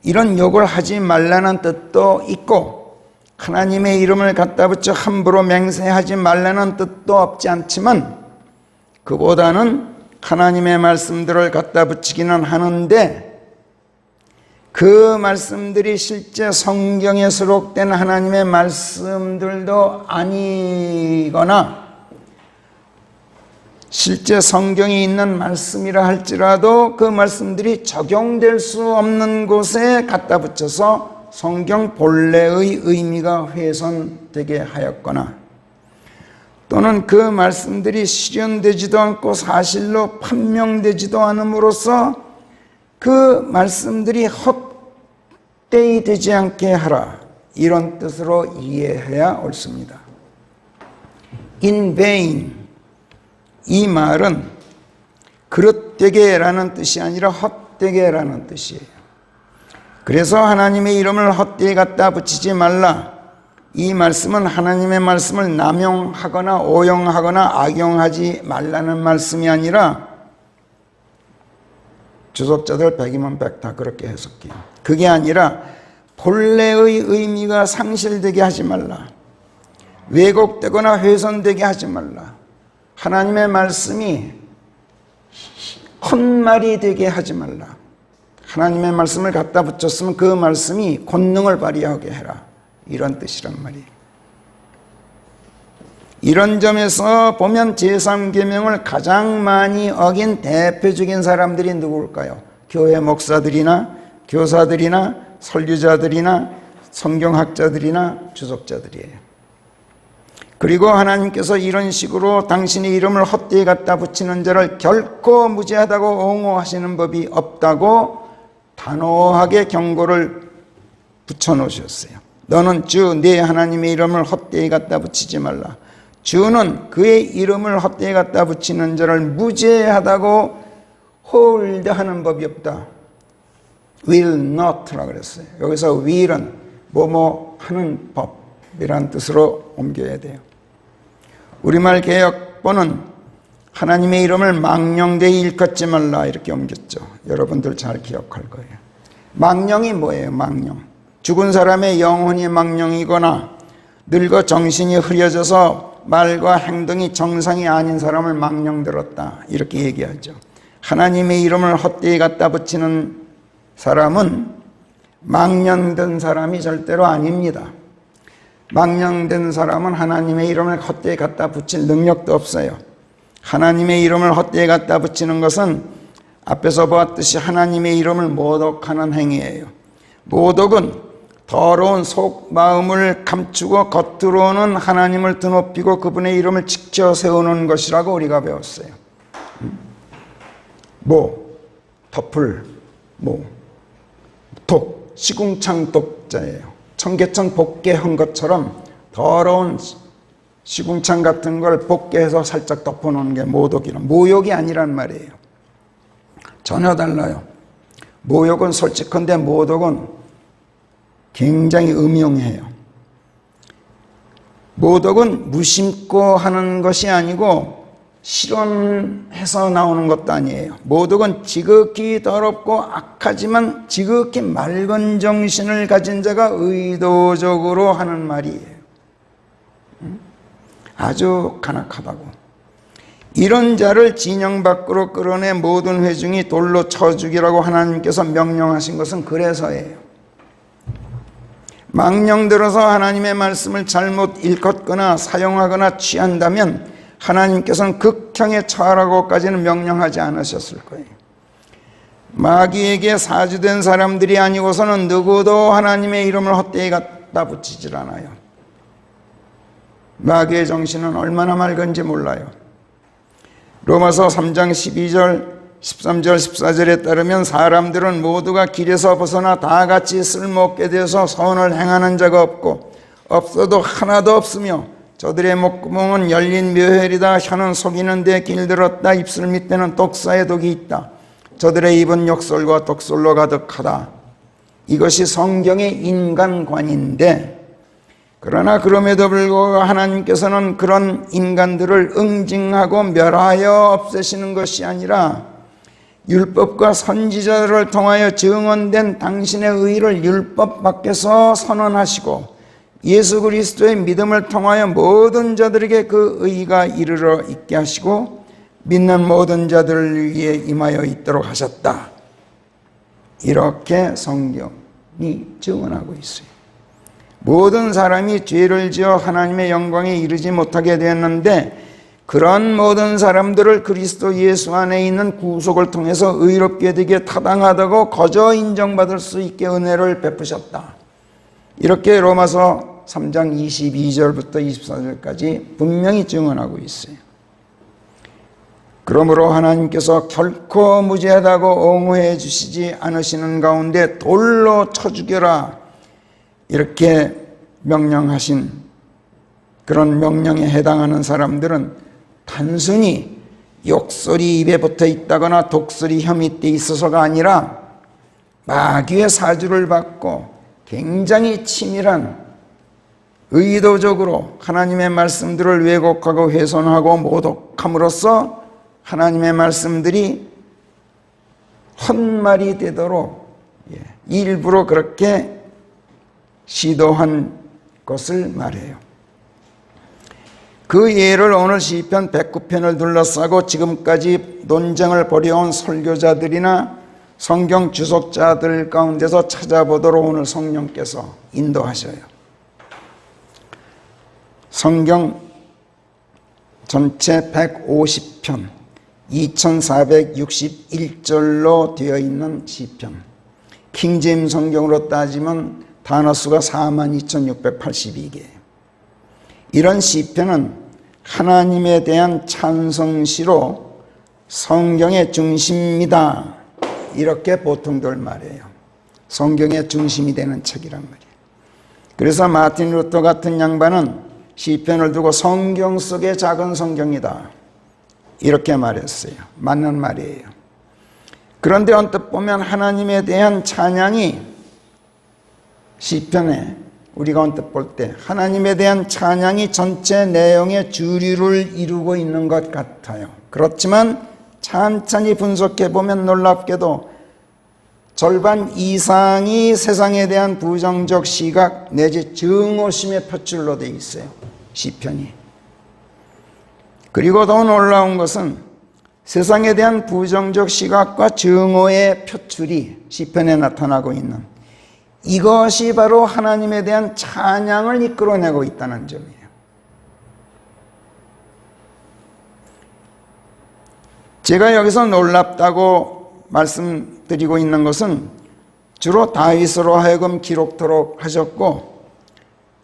이런 욕을 하지 말라는 뜻도 있고 하나님의 이름을 갖다 붙여 함부로 맹세하지 말라는 뜻도 없지 않지만 그보다는 하나님의 말씀들을 갖다 붙이기는 하는데 그 말씀들이 실제 성경에 수록된 하나님의 말씀들도 아니거나 실제 성경에 있는 말씀이라 할지라도 그 말씀들이 적용될 수 없는 곳에 갖다 붙여서 성경 본래의 의미가 훼손되게 하였거나 또는 그 말씀들이 실현되지도 않고 사실로 판명되지도 않음으로써 그 말씀들이 헛되이 되지 않게 하라, 이런 뜻으로 이해해야 옳습니다. In vain, 이 말은 그릇되게라는 뜻이 아니라 헛되게라는 뜻이에요. 그래서 하나님의 이름을 헛되이 갖다 붙이지 말라. 이 말씀은 하나님의 말씀을 남용하거나 오용하거나 악용하지 말라는 말씀이 아니라 주석자들 100이면 100 다 그렇게 해석해요. 그게 아니라 본래의 의미가 상실되게 하지 말라. 왜곡되거나 훼손되게 하지 말라. 하나님의 말씀이 헛말이 되게 하지 말라. 하나님의 말씀을 갖다 붙였으면 그 말씀이 권능을 발휘하게 해라. 이런 뜻이란 말이에요. 이런 점에서 보면 제3계명을 가장 많이 어긴 대표적인 사람들이 누구일까요? 교회 목사들이나 교사들이나 설교자들이나 성경학자들이나 주석자들이에요. 그리고 하나님께서 이런 식으로 당신의 이름을 헛되이 갖다 붙이는 자를 결코 무죄하다고 옹호하시는 법이 없다고 단호하게 경고를 붙여놓으셨어요. 너는 주 네 하나님의 이름을 헛되이 갖다 붙이지 말라. 주는 그의 이름을 헛되이 갖다 붙이는 자를 무죄하다고 홀드하는 법이 없다. will not라고 그랬어요. 여기서 will은 뭐뭐 하는 법이라는 뜻으로 옮겨야 돼요. 우리말 개역본은 하나님의 이름을 망령되이 일컫지 말라 이렇게 옮겼죠. 여러분들 잘 기억할 거예요. 망령이 뭐예요? 망령. 죽은 사람의 영혼이 망령이거나 늙어 정신이 흐려져서 말과 행동이 정상이 아닌 사람을 망령들었다 이렇게 얘기하죠. 하나님의 이름을 헛되이 갖다 붙이는 사람은 망령된 사람이 절대로 아닙니다. 망령된 사람은 하나님의 이름을 헛되이 갖다 붙일 능력도 없어요. 하나님의 이름을 헛되이 갖다 붙이는 것은 앞에서 보았듯이 하나님의 이름을 모독하는 행위예요. 모독은 더러운 속 마음을 감추고 겉으로는 하나님을 드높이고 그분의 이름을 지켜 세우는 것이라고 우리가 배웠어요. 덮을, 독, 시궁창 독자예요. 청계천 복개한 것처럼 더러운 시궁창 같은 걸 복개해서 살짝 덮어놓는 게 모독이라. 모욕이 아니란 말이에요. 전혀 달라요. 모욕은 솔직한데 모독은 굉장히 음흉해요. 모독은 무심코 하는 것이 아니고 실언해서 나오는 것도 아니에요. 모독은 지극히 더럽고 악하지만 지극히 맑은 정신을 가진 자가 의도적으로 하는 말이에요. 아주 간악하다고. 이런 자를 진영 밖으로 끌어내 모든 회중이 돌로 쳐 죽이라고 하나님께서 명령하신 것은 그래서예요. 망령 들어서 하나님의 말씀을 잘못 일컫거나 사용하거나 취한다면 하나님께서는 극형에 처하라고까지는 명령하지 않으셨을 거예요. 마귀에게 사주된 사람들이 아니고서는 누구도 하나님의 이름을 헛되이 갖다 붙이질 않아요. 마귀의 정신은 얼마나 맑은지 몰라요. 로마서 3장 12절, 13절, 14절에 따르면 사람들은 모두가 길에서 벗어나 다 같이 쓸모없게 되어서 선을 행하는 자가 없어도 하나도 없으며 저들의 목구멍은 열린 묘혈이다. 혀는 속이는 데 길들었다. 입술 밑에는 독사의 독이 있다. 저들의 입은 욕설과 독설로 가득하다. 이것이 성경의 인간관인데, 그러나 그럼에도 불구하고 하나님께서는 그런 인간들을 응징하고 멸하여 없애시는 것이 아니라 율법과 선지자들을 통하여 증언된 당신의 의를 율법 밖에서 선언하시고 예수 그리스도의 믿음을 통하여 모든 자들에게 그 의가 이르러 있게 하시고 믿는 모든 자들을 위해 임하여 있도록 하셨다. 이렇게 성경이 증언하고 있어요. 모든 사람이 죄를 지어 하나님의 영광에 이르지 못하게 되었는데 그런 모든 사람들을 그리스도 예수 안에 있는 구속을 통해서 의롭게 되게 타당하다고 거저 인정받을 수 있게 은혜를 베푸셨다. 이렇게 로마서 3장 22절부터 24절까지 분명히 증언하고 있어요. 그러므로 하나님께서 결코 무죄하다고 옹호해 주시지 않으시는 가운데 돌로 쳐 죽여라 이렇게 명령하신 그런 명령에 해당하는 사람들은 단순히 욕설이 입에 붙어 있다거나 독설이 혀 밑에 있어서가 아니라 마귀의 사주를 받고 굉장히 치밀한 의도적으로 하나님의 말씀들을 왜곡하고 훼손하고 모독함으로써 하나님의 말씀들이 헛말이 되도록 일부러 그렇게 시도한 것을 말해요. 그 예를 오늘 시편 109편을 둘러싸고 지금까지 논쟁을 벌여온 설교자들이나 성경 주석자들 가운데서 찾아보도록 오늘 성령께서 인도하셔요. 성경 전체 150편 2461절로 되어 있는 시편, 킹제임 성경으로 따지면 단어 수가 42,682개. 이런 시편은 하나님에 대한 찬성시로 성경의 중심이다 이렇게 보통들 말해요. 성경의 중심이 되는 책이란 말이에요. 그래서 마틴 루터 같은 양반은 시편을 두고 성경 속의 작은 성경이다 이렇게 말했어요. 맞는 말이에요. 그런데 언뜻 보면 하나님에 대한 찬양이 시편에 우리가 언뜻 볼 때 하나님에 대한 찬양이 전체 내용의 주류를 이루고 있는 것 같아요. 그렇지만 찬찬히 분석해 보면 놀랍게도 절반 이상이 세상에 대한 부정적 시각 내지 증오심의 표출로 되어 있어요. 시편이. 그리고 더 놀라운 것은 세상에 대한 부정적 시각과 증오의 표출이 시편에 나타나고 있는 이것이 바로 하나님에 대한 찬양을 이끌어내고 있다는 점이에요. 제가 여기서 놀랍다고 말씀드리고 있는 것은 주로 다윗으로 하여금 기록토록 하셨고,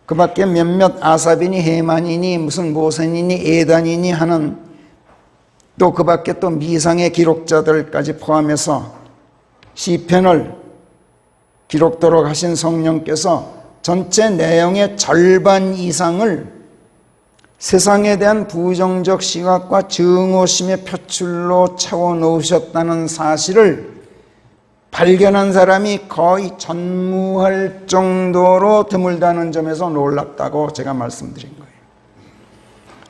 그 밖에 몇몇 아삽이니 헤만이니 무슨 모세니니 에단이니 하는, 또 그 밖에 또 미상의 기록자들까지 포함해서 시편을 기록토록 하신 성령께서 전체 내용의 절반 이상을 세상에 대한 부정적 시각과 증오심의 표출로 채워놓으셨다는 사실을 발견한 사람이 거의 전무할 정도로 드물다는 점에서 놀랍다고 제가 말씀드린 거예요.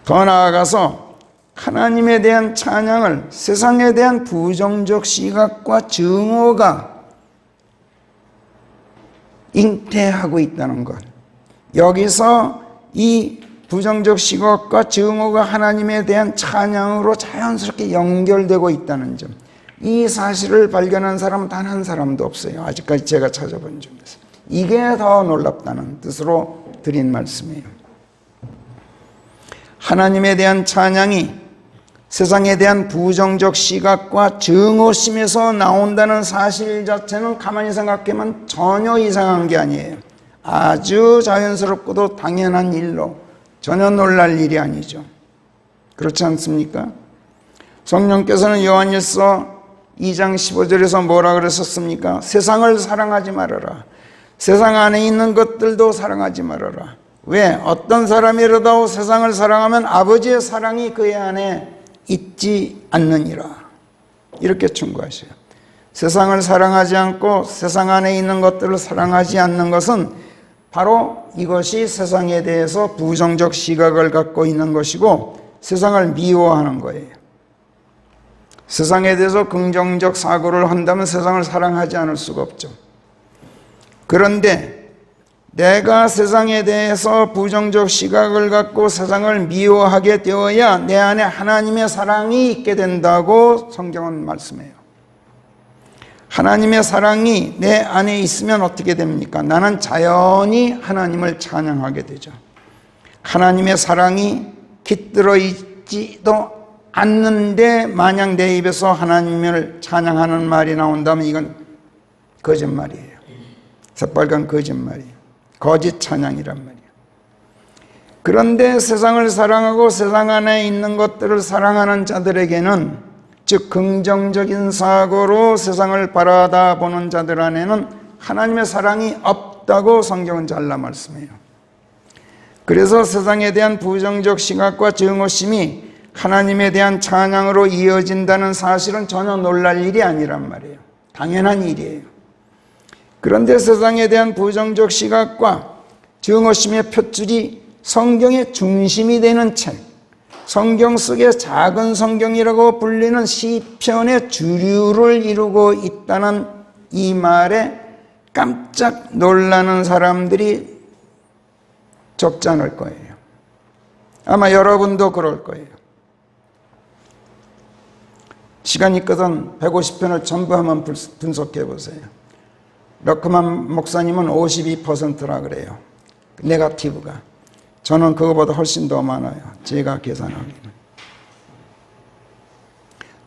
더 나아가서 하나님에 대한 찬양을 세상에 대한 부정적 시각과 증오가 잉태하고 있다는 것, 여기서 이 부정적 시각과 증오가 하나님에 대한 찬양으로 자연스럽게 연결되고 있다는 점, 이 사실을 발견한 사람은 단 한 사람도 없어요. 아직까지 제가 찾아본 중에서. 이게 더 놀랍다는 뜻으로 드린 말씀이에요. 하나님에 대한 찬양이 세상에 대한 부정적 시각과 증오심에서 나온다는 사실 자체는 가만히 생각하면 전혀 이상한 게 아니에요. 아주 자연스럽고도 당연한 일로 전혀 놀랄 일이 아니죠. 그렇지 않습니까? 성령께서는 요한일서 2장 15절에서 뭐라 그랬었습니까? 세상을 사랑하지 말아라. 세상 안에 있는 것들도 사랑하지 말아라. 왜? 어떤 사람이라도 세상을 사랑하면 아버지의 사랑이 그의 안에 있지 않느니라. 이렇게 충고하셔요. 세상을 사랑하지 않고 세상 안에 있는 것들을 사랑하지 않는 것은 바로 이것이 세상에 대해서 부정적 시각을 갖고 있는 것이고 세상을 미워하는 거예요. 세상에 대해서 긍정적 사고를 한다면 세상을 사랑하지 않을 수가 없죠. 그런데 내가 세상에 대해서 부정적 시각을 갖고 세상을 미워하게 되어야 내 안에 하나님의 사랑이 있게 된다고 성경은 말씀해요. 하나님의 사랑이 내 안에 있으면 어떻게 됩니까? 나는 자연히 하나님을 찬양하게 되죠. 하나님의 사랑이 깃들어 있지도 않는데 만약 내 입에서 하나님을 찬양하는 말이 나온다면 이건 거짓말이에요. 새빨간 거짓말이에요. 거짓 찬양이란 말이에요. 그런데 세상을 사랑하고 세상 안에 있는 것들을 사랑하는 자들에게는, 즉 긍정적인 사고로 세상을 바라다보는 자들 안에는 하나님의 사랑이 없다고 성경은 잘라 말씀해요. 그래서 세상에 대한 부정적 시각과 증오심이 하나님에 대한 찬양으로 이어진다는 사실은 전혀 놀랄 일이 아니란 말이에요. 당연한 일이에요. 그런데 세상에 대한 부정적 시각과 증오심의 표출이 성경의 중심이 되는 책, 성경 속의 작은 성경이라고 불리는 시편의 주류를 이루고 있다는 이 말에 깜짝 놀라는 사람들이 적지 않을 거예요. 아마 여러분도 그럴 거예요. 시간이 있거든 150편을 전부 한번 분석해 보세요. 러크만 목사님은 52%라 그래요. 네거티브가. 저는 그거보다 훨씬 더 많아요. 제가 계산하기는.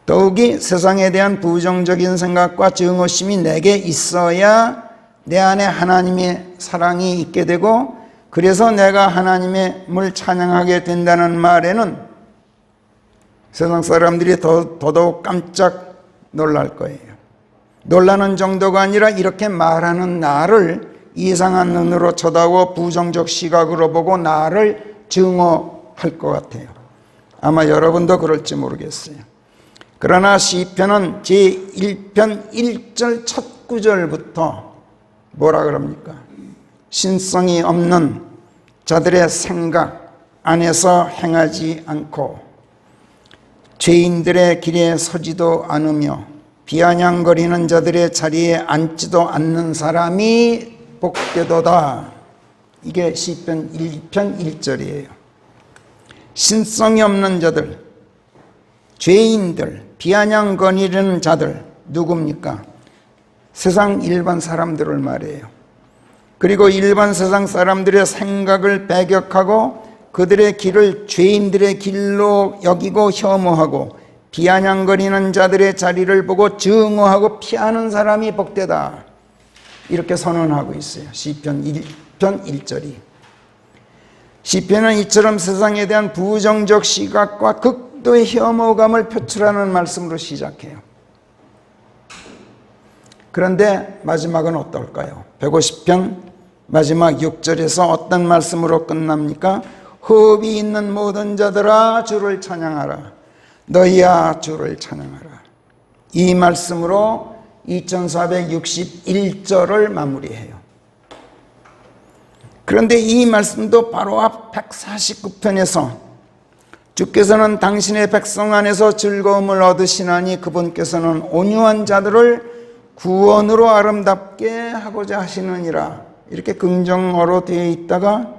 더욱이 세상에 대한 부정적인 생각과 증오심이 내게 있어야 내 안에 하나님의 사랑이 있게 되고, 그래서 내가 하나님을 찬양하게 된다는 말에는 세상 사람들이 더더욱 깜짝 놀랄 거예요. 놀라는 정도가 아니라 이렇게 말하는 나를 이상한 눈으로 쳐다보고 부정적 시각으로 보고 나를 증오할 것 같아요. 아마 여러분도 그럴지 모르겠어요. 그러나 시편은 제1편 1절 첫 구절부터 뭐라 그럽니까? 신성이 없는 자들의 생각 안에서 행하지 않고 죄인들의 길에 서지도 않으며 비아냥거리는 자들의 자리에 앉지도 않는 사람이 복되도다. 이게 시편 1편 1절이에요. 신성이 없는 자들, 죄인들, 비아냥거리는 자들, 누굽니까? 세상 일반 사람들을 말해요. 그리고 일반 세상 사람들의 생각을 배격하고 그들의 길을 죄인들의 길로 여기고 혐오하고 비아냥거리는 자들의 자리를 보고 증오하고 피하는 사람이 복되다. 이렇게 선언하고 있어요. 시편 1편 1절이. 시편은 이처럼 세상에 대한 부정적 시각과 극도의 혐오감을 표출하는 말씀으로 시작해요. 그런데 마지막은 어떨까요? 150편 마지막 6절에서 어떤 말씀으로 끝납니까? 흡이 있는 모든 자들아 주를 찬양하라. 너희야 주를 찬양하라. 이 말씀으로 2461절을 마무리해요. 그런데 이 말씀도 바로 앞 149편에서 주께서는 당신의 백성 안에서 즐거움을 얻으시나니 그분께서는 온유한 자들을 구원으로 아름답게 하고자 하시느니라. 이렇게 긍정어로 되어 있다가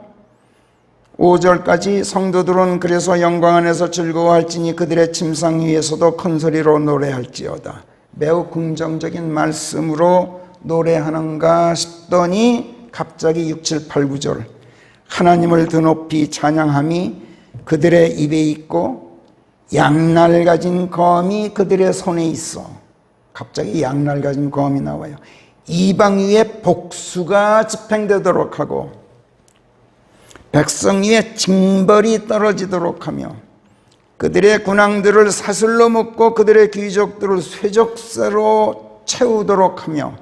5절까지 성도들은 그래서 영광 안에서 즐거워할지니 그들의 침상 위에서도 큰 소리로 노래할지어다. 매우 긍정적인 말씀으로 노래하는가 싶더니 갑자기 6, 7, 8, 9절 하나님을 드높이 찬양함이 그들의 입에 있고 양날 가진 검이 그들의 손에 있어. 갑자기 양날 가진 검이 나와요. 이방 위에 복수가 집행되도록 하고 백성 위에 징벌이 떨어지도록 하며 그들의 군왕들을 사슬로 묶고 그들의 귀족들을 쇠족새로 채우도록 하며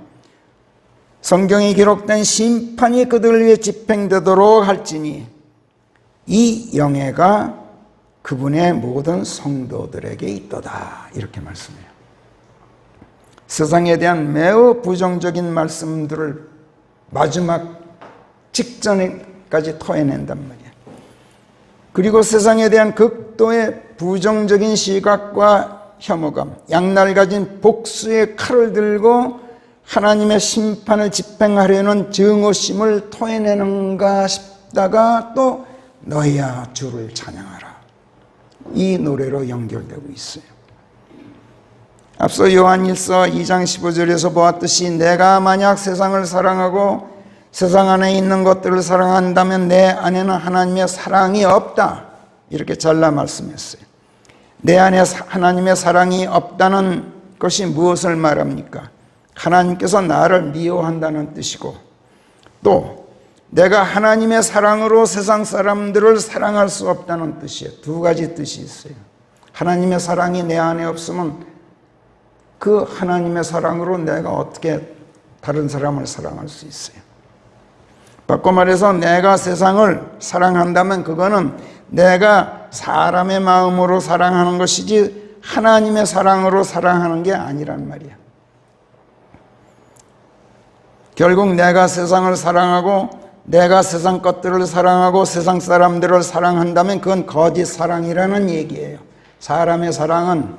성경에 기록된 심판이 그들 위해 집행되도록 할지니 이 영예가 그분의 모든 성도들에게 있도다. 이렇게 말씀해요. 세상에 대한 매우 부정적인 말씀들을 마지막 직전까지 토해낸단 말이에요. 그리고 세상에 대한 극도의 부정적인 시각과 혐오감, 양날 가진 복수의 칼을 들고 하나님의 심판을 집행하려는 증오심을 토해내는가 싶다가 또 너희야 주를 찬양하라. 이 노래로 연결되고 있어요. 앞서 요한일서 2장 15절에서 보았듯이 내가 만약 세상을 사랑하고 세상 안에 있는 것들을 사랑한다면 내 안에는 하나님의 사랑이 없다. 이렇게 잘라 말씀했어요. 내 안에 하나님의 사랑이 없다는 것이 무엇을 말합니까? 하나님께서 나를 미워한다는 뜻이고 또 내가 하나님의 사랑으로 세상 사람들을 사랑할 수 없다는 뜻이에요. 두 가지 뜻이 있어요. 하나님의 사랑이 내 안에 없으면 그 하나님의 사랑으로 내가 어떻게 다른 사람을 사랑할 수 있어요? 바꿔 말해서 내가 세상을 사랑한다면 그거는 내가 사람의 마음으로 사랑하는 것이지 하나님의 사랑으로 사랑하는 게 아니란 말이야. 결국 내가 세상을 사랑하고 내가 세상 것들을 사랑하고 세상 사람들을 사랑한다면 그건 거짓 사랑이라는 얘기예요. 사람의 사랑은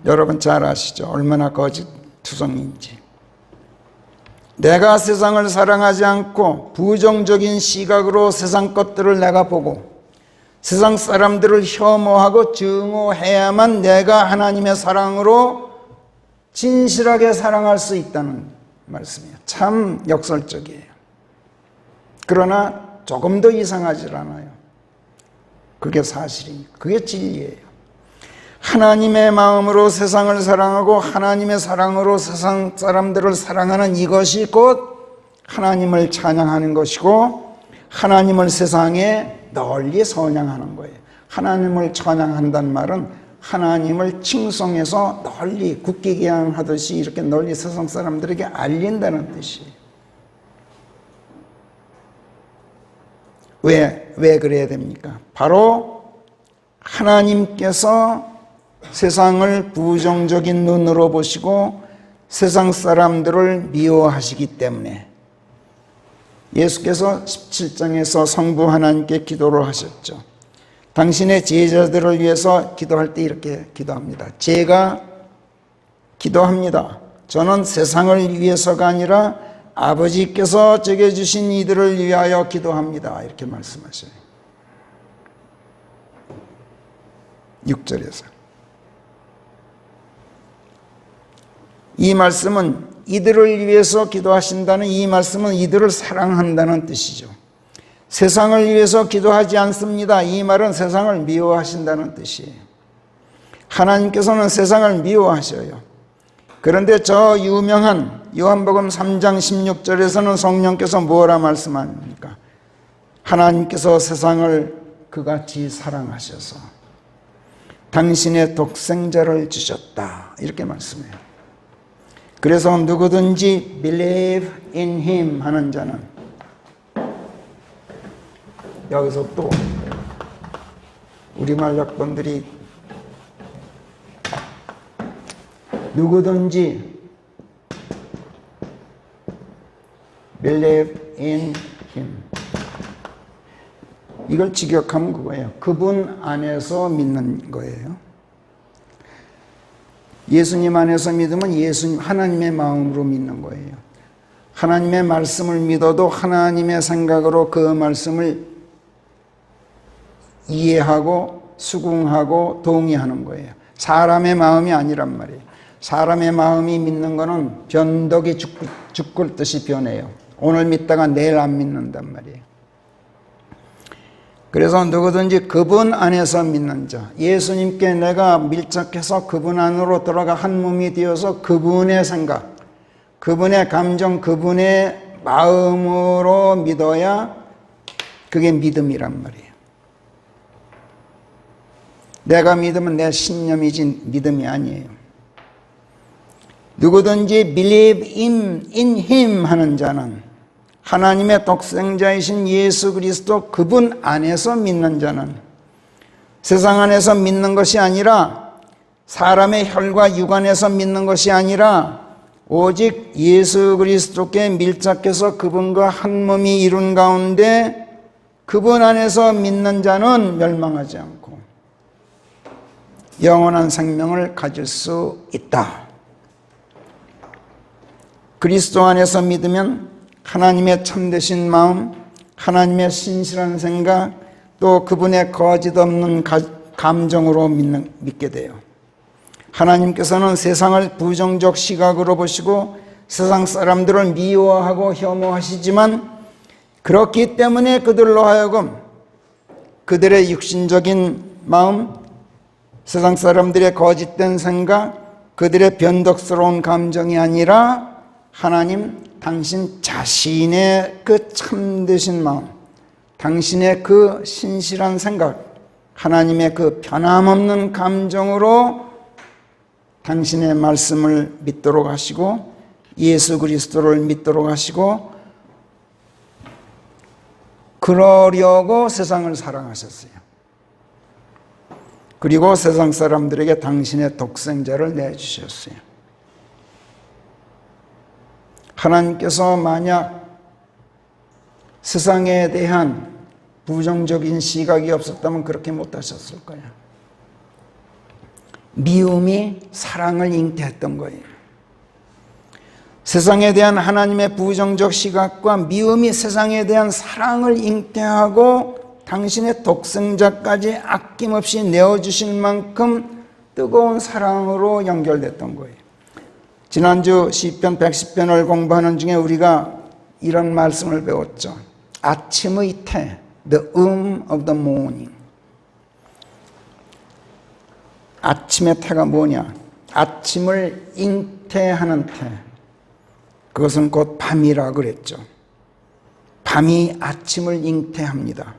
여러분 잘 아시죠? 얼마나 거짓 투성인지. 내가 세상을 사랑하지 않고 부정적인 시각으로 세상 것들을 내가 보고 세상 사람들을 혐오하고 증오해야만 내가 하나님의 사랑으로 진실하게 사랑할 수 있다는 말씀이에요. 참 역설적이에요. 그러나 조금 더 이상하지 않아요. 그게 사실입니다. 그게 진리예요. 하나님의 마음으로 세상을 사랑하고 하나님의 사랑으로 세상 사람들을 사랑하는 이것이 곧 하나님을 찬양하는 것이고 하나님을 세상에 널리 선양하는 거예요. 하나님을 찬양한다는 말은 하나님을 칭송해서 널리 국기기양하듯이 이렇게 널리 세상 사람들에게 알린다는 뜻이에요. 왜 그래야 됩니까? 바로 하나님께서 세상을 부정적인 눈으로 보시고 세상 사람들을 미워하시기 때문에 예수께서 17장에서 성부 하나님께 기도를 하셨죠. 당신의 제자들을 위해서 기도할 때 이렇게 기도합니다. 제가 기도합니다. 저는 세상을 위해서가 아니라 아버지께서 제게 주신 이들을 위하여 기도합니다. 이렇게 말씀하셔요. 6절에서. 이 말씀은 이들을 위해서 기도하신다는 이 말씀은 이들을 사랑한다는 뜻이죠. 세상을 위해서 기도하지 않습니다. 이 말은 세상을 미워하신다는 뜻이에요. 하나님께서는 세상을 미워하셔요. 그런데 저 유명한 요한복음 3장 16절에서는 성령께서 뭐라 말씀합니까? 하나님께서 세상을 그같이 사랑하셔서 당신의 독생자를 주셨다, 이렇게 말씀해요. 그래서 누구든지 believe in him 하는 자는, 여기서 또 우리말 역본들이 누구든지 believe in him, 이걸 직역하면 그거예요. 그분 안에서 믿는 거예요. 예수님 안에서 믿으면 예수님, 하나님의 마음으로 믿는 거예요. 하나님의 말씀을 믿어도 하나님의 생각으로 그 말씀을 이해하고 수긍하고 동의하는 거예요. 사람의 마음이 아니란 말이에요. 사람의 마음이 믿는 거는 변덕이 죽을 듯이 변해요. 오늘 믿다가 내일 안 믿는단 말이에요. 그래서 누구든지 그분 안에서 믿는 자, 예수님께 내가 밀착해서 그분 안으로 들어가 한 몸이 되어서 그분의 생각, 그분의 감정, 그분의 마음으로 믿어야 그게 믿음이란 말이에요. 내가 믿으면 내 신념이지 믿음이 아니에요. 누구든지 believe in him 하는 자는 하나님의 독생자이신 예수 그리스도 그분 안에서 믿는 자는 세상 안에서 믿는 것이 아니라 사람의 혈과 육안에서 믿는 것이 아니라 오직 예수 그리스도께 밀착해서 그분과 한 몸이 이룬 가운데 그분 안에서 믿는 자는 멸망하지 않고 영원한 생명을 가질 수 있다. 그리스도 안에서 믿으면 하나님의 참되신 마음, 하나님의 신실한 생각, 또 그분의 거짓 없는 감정으로 믿게 돼요. 하나님께서는 세상을 부정적 시각으로 보시고 세상 사람들을 미워하고 혐오하시지만 그렇기 때문에 그들로 하여금 그들의 육신적인 마음, 세상 사람들의 거짓된 생각, 그들의 변덕스러운 감정이 아니라 하나님 당신 자신의 그 참되신 마음, 당신의 그 신실한 생각, 하나님의 그 변함없는 감정으로 당신의 말씀을 믿도록 하시고 예수 그리스도를 믿도록 하시고 그러려고 세상을 사랑하셨어요. 그리고 세상 사람들에게 당신의 독생자를 내주셨어요. 하나님께서 만약 세상에 대한 부정적인 시각이 없었다면 그렇게 못하셨을 거예요. 미움이 사랑을 잉태했던 거예요. 세상에 대한 하나님의 부정적 시각과 미움이 세상에 대한 사랑을 잉태하고 당신의 독생자까지 아낌없이 내어주실 만큼 뜨거운 사랑으로 연결됐던 거예요. 지난주 시편 110편을 공부하는 중에 우리가 이런 말씀을 배웠죠. 아침의 태, the womb of the morning. 아침의 태가 뭐냐? 아침을 잉태하는 태. 그것은 곧 밤이라 그랬죠. 밤이 아침을 잉태합니다.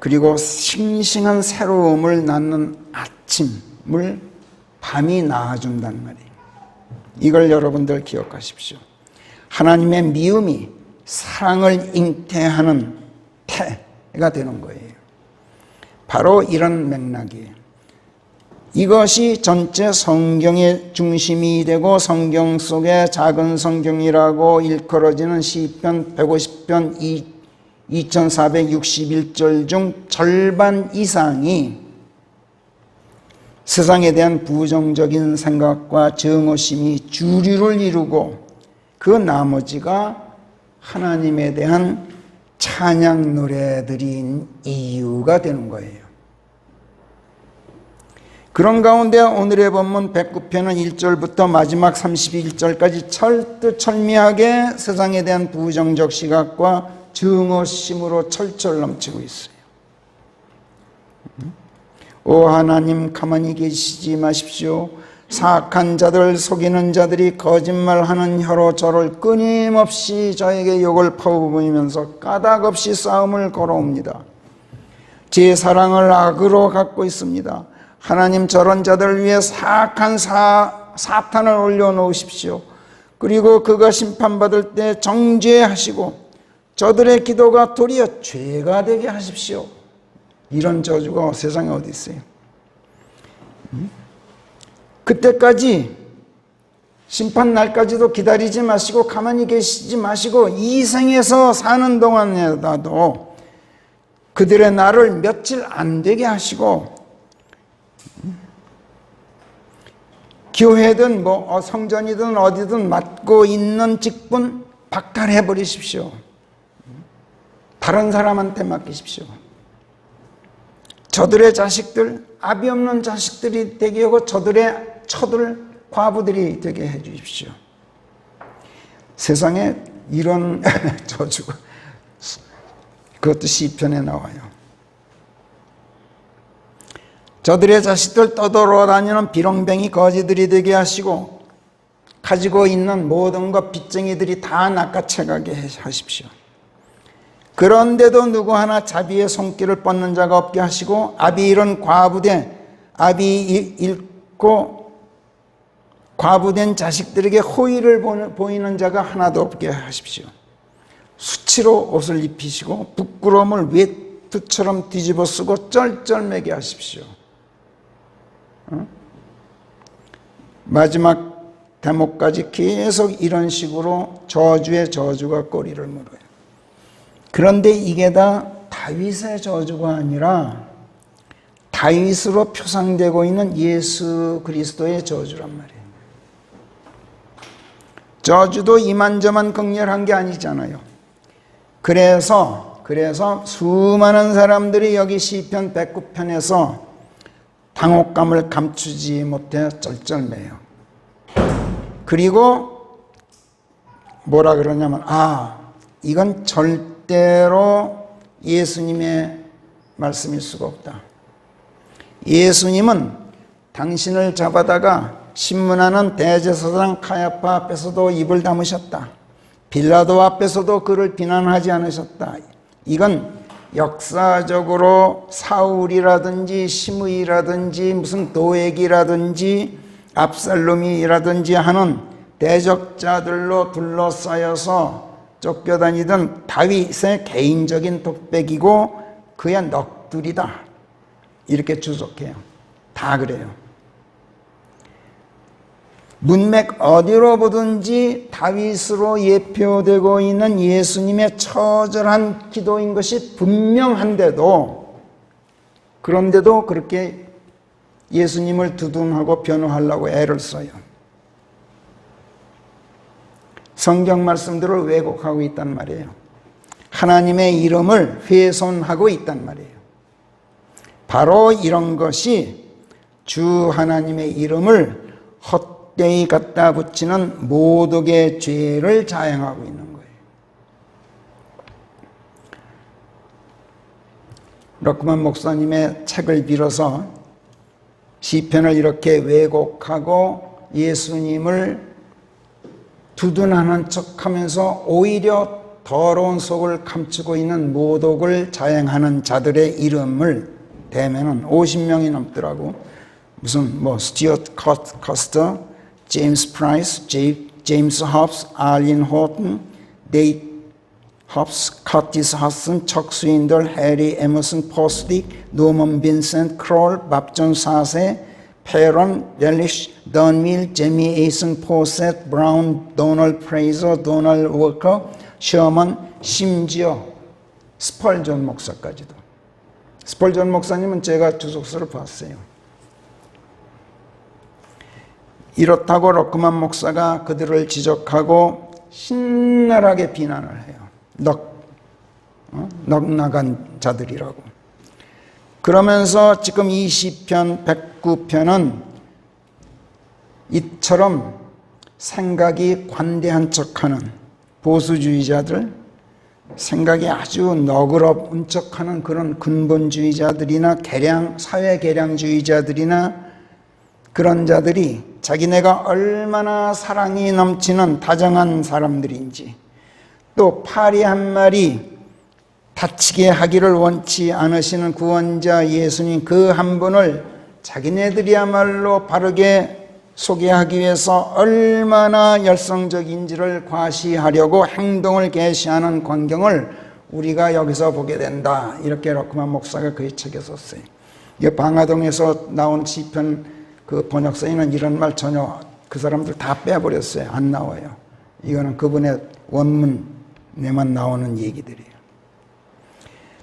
그리고 싱싱한 새로움을 낳는 아침을 밤이 낳아준단 말이에요. 이걸 여러분들 기억하십시오. 하나님의 미움이 사랑을 잉태하는 태가 되는 거예요. 바로 이런 맥락이에요. 이것이 전체 성경의 중심이 되고 성경 속의 작은 성경이라고 일컬어지는 시편 150편 2461절 중 절반 이상이 세상에 대한 부정적인 생각과 증오심이 주류를 이루고 그 나머지가 하나님에 대한 찬양 노래들인 이유가 되는 거예요. 그런 가운데 오늘의 본문 109편은 1절부터 마지막 31절까지 철두철미하게 세상에 대한 부정적 시각과 증오심으로 철철 넘치고 있어요. 오 하나님, 가만히 계시지 마십시오. 사악한 자들, 속이는 자들이 거짓말하는 혀로 저를 끊임없이 저에게 욕을 퍼부으면서 까닭없이 싸움을 걸어옵니다. 제 사랑을 악으로 갖고 있습니다. 하나님, 저런 자들을 위해 사악한 사탄을 올려놓으십시오. 그리고 그가 심판받을 때 정죄하시고 저들의 기도가 도리어 죄가 되게 하십시오. 이런 저주가 세상에 어디 있어요? 그때까지, 심판 날까지도 기다리지 마시고 가만히 계시지 마시고 이 생에서 사는 동안에라도 그들의 날을 며칠 안 되게 하시고, 교회든 성전이든 어디든 맡고 있는 직분 박탈해 버리십시오. 다른 사람한테 맡기십시오. 저들의 자식들, 아비 없는 자식들이 되게 하고 저들의 처들, 과부들이 되게 해 주십시오. 세상에 이런 저주가, 그것도 시편에 나와요. 저들의 자식들 떠돌아다니는 비렁뱅이 거지들이 되게 하시고 가지고 있는 모든 것 빚쟁이들이 다 낚아채가게 하십시오. 그런데도 누구 하나 자비의 손길을 뻗는 자가 없게 하시고 압이 잃은 압이 잃고 과부된 자식들에게 호의를 보이는 자가 하나도 없게 하십시오. 수치로 옷을 입히시고 부끄러움을 외투처럼 뒤집어 쓰고 쩔쩔매게 하십시오. 마지막 대목까지 계속 이런 식으로 저주의 저주가 꼬리를 물어요. 그런데 이게 다 다윗의 저주가 아니라 다윗으로 표상되고 있는 예수 그리스도의 저주란 말이에요. 저주도 이만저만 극렬한 게 아니잖아요. 그래서 수많은 사람들이 여기 시편 109편에서 당혹감을 감추지 못해 쩔쩔매요. 그리고 뭐라 그러냐면, 이건 절대로 예수님의 말씀일 수가 없다. 예수님은 당신을 잡아다가 신문하는 대제사장 카야파 앞에서도 입을 다무셨다. 빌라도 앞에서도 그를 비난하지 않으셨다. 이건 역사적으로 사울이라든지 시므이라든지 무슨 도액이라든지 압살롬이라든지 하는 대적자들로 둘러싸여서 쫓겨다니던 다윗의 개인적인 독백이고 그의 넋두리다. 이렇게 주석해요. 다 그래요. 문맥 어디로 보든지 다윗으로 예표되고 있는 예수님의 처절한 기도인 것이 분명한데도, 그런데도 그렇게 예수님을 두둔하고 변호하려고 애를 써요. 성경 말씀들을 왜곡하고 있단 말이에요. 하나님의 이름을 훼손하고 있단 말이에요. 바로 이런 것이 주 하나님의 이름을 헛되이 갖다 붙이는 모독의 죄를 자행하고 있는 거예요. 럭크만 목사님의 책을 빌어서 시편을 이렇게 왜곡하고 예수님을 두둔하는 척하면서 오히려 더러운 속을 감추고 있는 모독을 자행하는 자들의 이름을 대면은 50명이 넘더라고. 무슨 스튜어트 커스터, 제임스 프라이스, 제임스 홉스, 알린 호튼, 데이트 홉스, 커티스 하슨, 척 스윈들, 해리 에머슨 포스딕, 노먼 빈센트 크롤, 밥존 4세, 페런 렐리쉬, 던밀, 제미 에이슨 포셋, 브라운, 도널드 프레이저, 도널드 워커, 셔먼, 심지어 스펄전 목사까지도. 스펄전 목사님은 제가 주석서를 봤어요. 이렇다고 럭크만 목사가 그들을 지적하고 신랄하게 비난을 해요. 넉나간 자들이라고. 그러면서 지금 이 시편 109편은 이처럼 생각이 관대한 척하는 보수주의자들, 생각이 아주 너그럽은 척하는 그런 근본주의자들이나 사회 개량주의자들이나 그런 자들이 자기네가 얼마나 사랑이 넘치는 다정한 사람들인지, 또 파리 한 마리 다치게 하기를 원치 않으시는 구원자 예수님 그 한 분을 자기네들이야말로 바르게 소개하기 위해서 얼마나 열성적인지를 과시하려고 행동을 개시하는 광경을 우리가 여기서 보게 된다. 이렇게 러크만 목사가 그의 책에 썼어요. 이 방화동에서 나온 시편 그 번역서에는 이런 말 전혀 그 사람들 다 빼버렸어요. 안 나와요. 이거는 그분의 원문에만 나오는 얘기들이에요.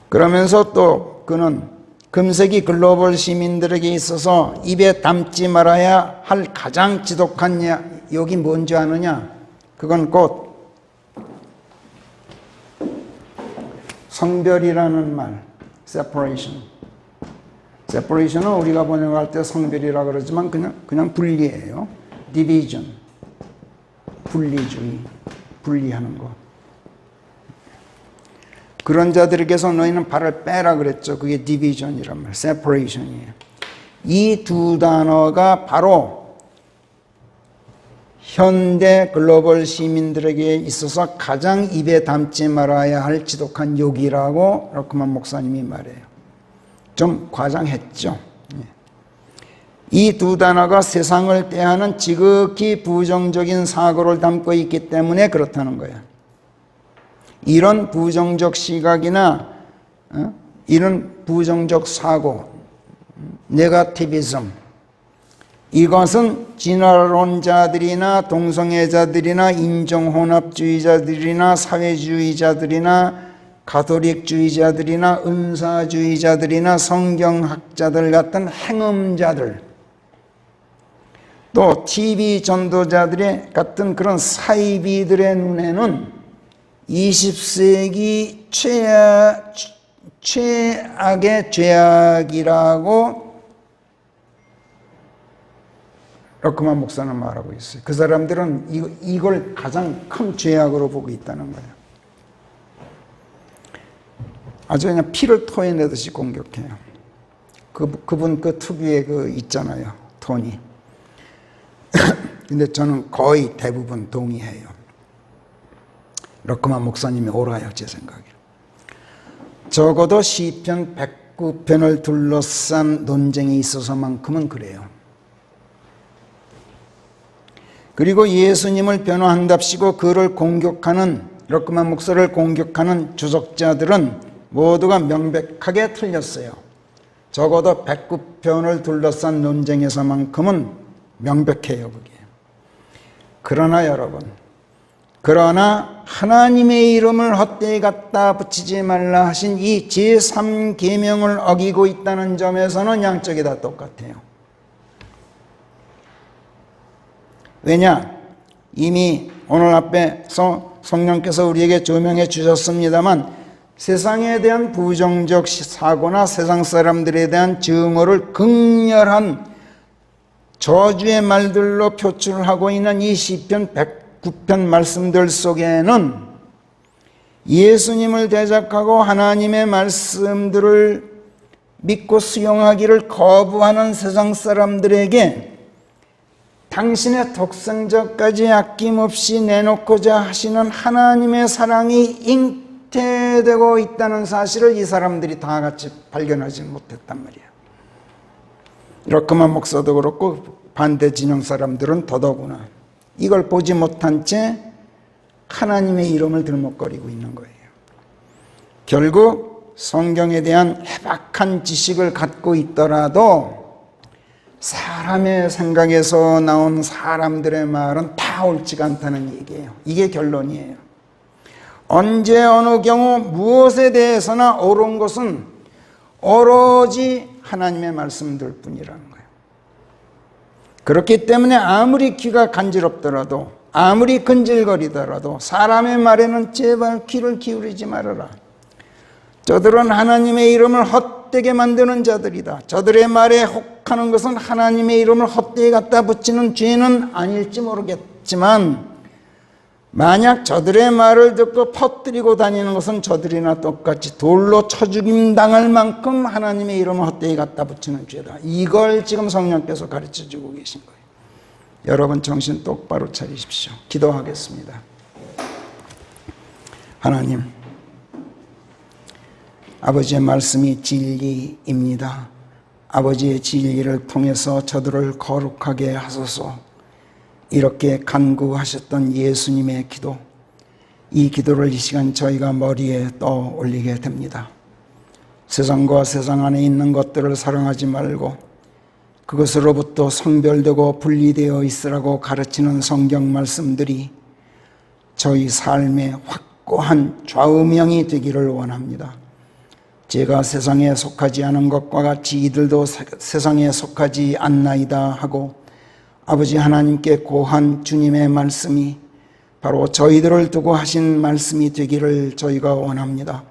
그러면서 또 그는 금세기 글로벌 시민들에게 있어서 입에 담지 말아야 할 가장 지독한 욕이 뭔지 아느냐? 그건 곧 성별이라는 말, separation. separation은 우리가 번역할 때 성별이라 그러지만 그냥 분리예요. division, 분리주의, 분리하는 거. 그런 자들에게서 너희는 발을 빼라 그랬죠. 그게 division이란 말, separation이에요. 이 두 단어가 바로 현대 글로벌 시민들에게 있어서 가장 입에 담지 말아야 할 지독한 욕이라고 러크만 목사님이 말해요. 좀 과장했죠. 이 두 단어가 세상을 대하는 지극히 부정적인 사고를 담고 있기 때문에 그렇다는 거예요. 이런 부정적 시각이나 이런 부정적 사고, 네거티비즘, 이것은 진화론자들이나 동성애자들이나 인종혼합주의자들이나 사회주의자들이나 가톨릭주의자들이나 은사주의자들이나 성경학자들 같은 행음자들, 또 TV 전도자들의 같은 그런 사이비들의 눈에는 20세기 최악의 죄악이라고 러크만 목사는 말하고 있어요. 그 사람들은 이걸 가장 큰 죄악으로 보고 있다는 거예요. 아주 그냥 피를 토해내듯이 공격해요. 그분 그 특유의 그 있잖아요. 톤이. 근데 저는 거의 대부분 동의해요. 러크만 목사님이 옳아요, 제 생각에. 적어도 시편 109편을 둘러싼 논쟁에 있어서만큼은 그래요. 그리고 예수님을 변호한답시고 그를 공격하는, 러크만 목사를 공격하는 주석자들은 모두가 명백하게 틀렸어요. 적어도 109편을 둘러싼 논쟁에서만큼은 명백해요, 그게. 그러나 여러분, 하나님의 이름을 헛되이 갖다 붙이지 말라 하신 이 제3계명을 어기고 있다는 점에서는 양쪽이 다 똑같아요. 왜냐? 이미 오늘 앞에서 성령께서 우리에게 조명해 주셨습니다만 세상에 대한 부정적 사고나 세상 사람들에 대한 증오를 극렬한 저주의 말들로 표출하고 있는 이 시편 109편 말씀들 속에는 예수님을 대적하고 하나님의 말씀들을 믿고 수용하기를 거부하는 세상 사람들에게 당신의 독생자까지 아낌없이 내놓고자 하시는 하나님의 사랑이 잉태되고 있다는 사실을 이 사람들이 다 같이 발견하지 못했단 말이에요. 러크만 목사도 그렇고 반대 진영 사람들은 더더구나 이걸 보지 못한 채 하나님의 이름을 들먹거리고 있는 거예요. 결국 성경에 대한 해박한 지식을 갖고 있더라도 사람의 생각에서 나온 사람들의 말은 다 옳지가 않다는 얘기예요. 이게 결론이에요. 언제 어느 경우 무엇에 대해서나 옳은 것은 오로지 하나님의 말씀들 뿐이라는 거예요. 그렇기 때문에 아무리 귀가 간지럽더라도 아무리 근질거리더라도 사람의 말에는 제발 귀를 기울이지 말아라. 저들은 하나님의 이름을 헛되게 만드는 자들이다. 저들의 말에 혹하는 것은 하나님의 이름을 헛되게 갖다 붙이는 죄는 아닐지 모르겠지만 만약 저들의 말을 듣고 퍼뜨리고 다니는 것은 저들이나 똑같이 돌로 쳐 죽임 당할 만큼 하나님의 이름을 헛되이 갖다 붙이는 죄다. 이걸 지금 성령께서 가르쳐주고 계신 거예요. 여러분 정신 똑바로 차리십시오. 기도하겠습니다. 하나님, 아버지의 말씀이 진리입니다. 아버지의 진리를 통해서 저들을 거룩하게 하소서. 이렇게 간구하셨던 예수님의 기도, 이 기도를 이 시간 저희가 머리에 떠올리게 됩니다. 세상과 세상 안에 있는 것들을 사랑하지 말고 그것으로부터 성별되고 분리되어 있으라고 가르치는 성경 말씀들이 저희 삶의 확고한 좌우명이 되기를 원합니다. 제가 세상에 속하지 않은 것과 같이 이들도 세상에 속하지 않나이다 하고 아버지 하나님께 고한 주님의 말씀이 바로 저희들을 두고 하신 말씀이 되기를 저희가 원합니다.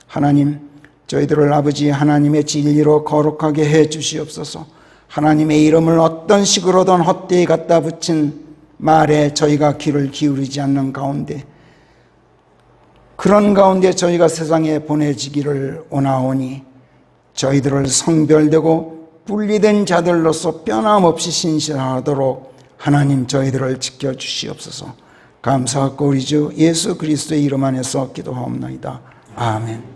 하나님, 저희들을 아버지 하나님의 진리로 거룩하게 해 주시옵소서. 하나님의 이름을 어떤 식으로든 헛되이 갖다 붙인 말에 저희가 귀를 기울이지 않는 가운데, 그런 가운데 저희가 세상에 보내지기를 원하오니 저희들을 성별되고 분리된 자들로서 변함없이 신실하도록 하나님 저희들을 지켜주시옵소서. 감사하고 우리 주 예수 그리스도의 이름 안에서 기도하옵나이다. 아멘.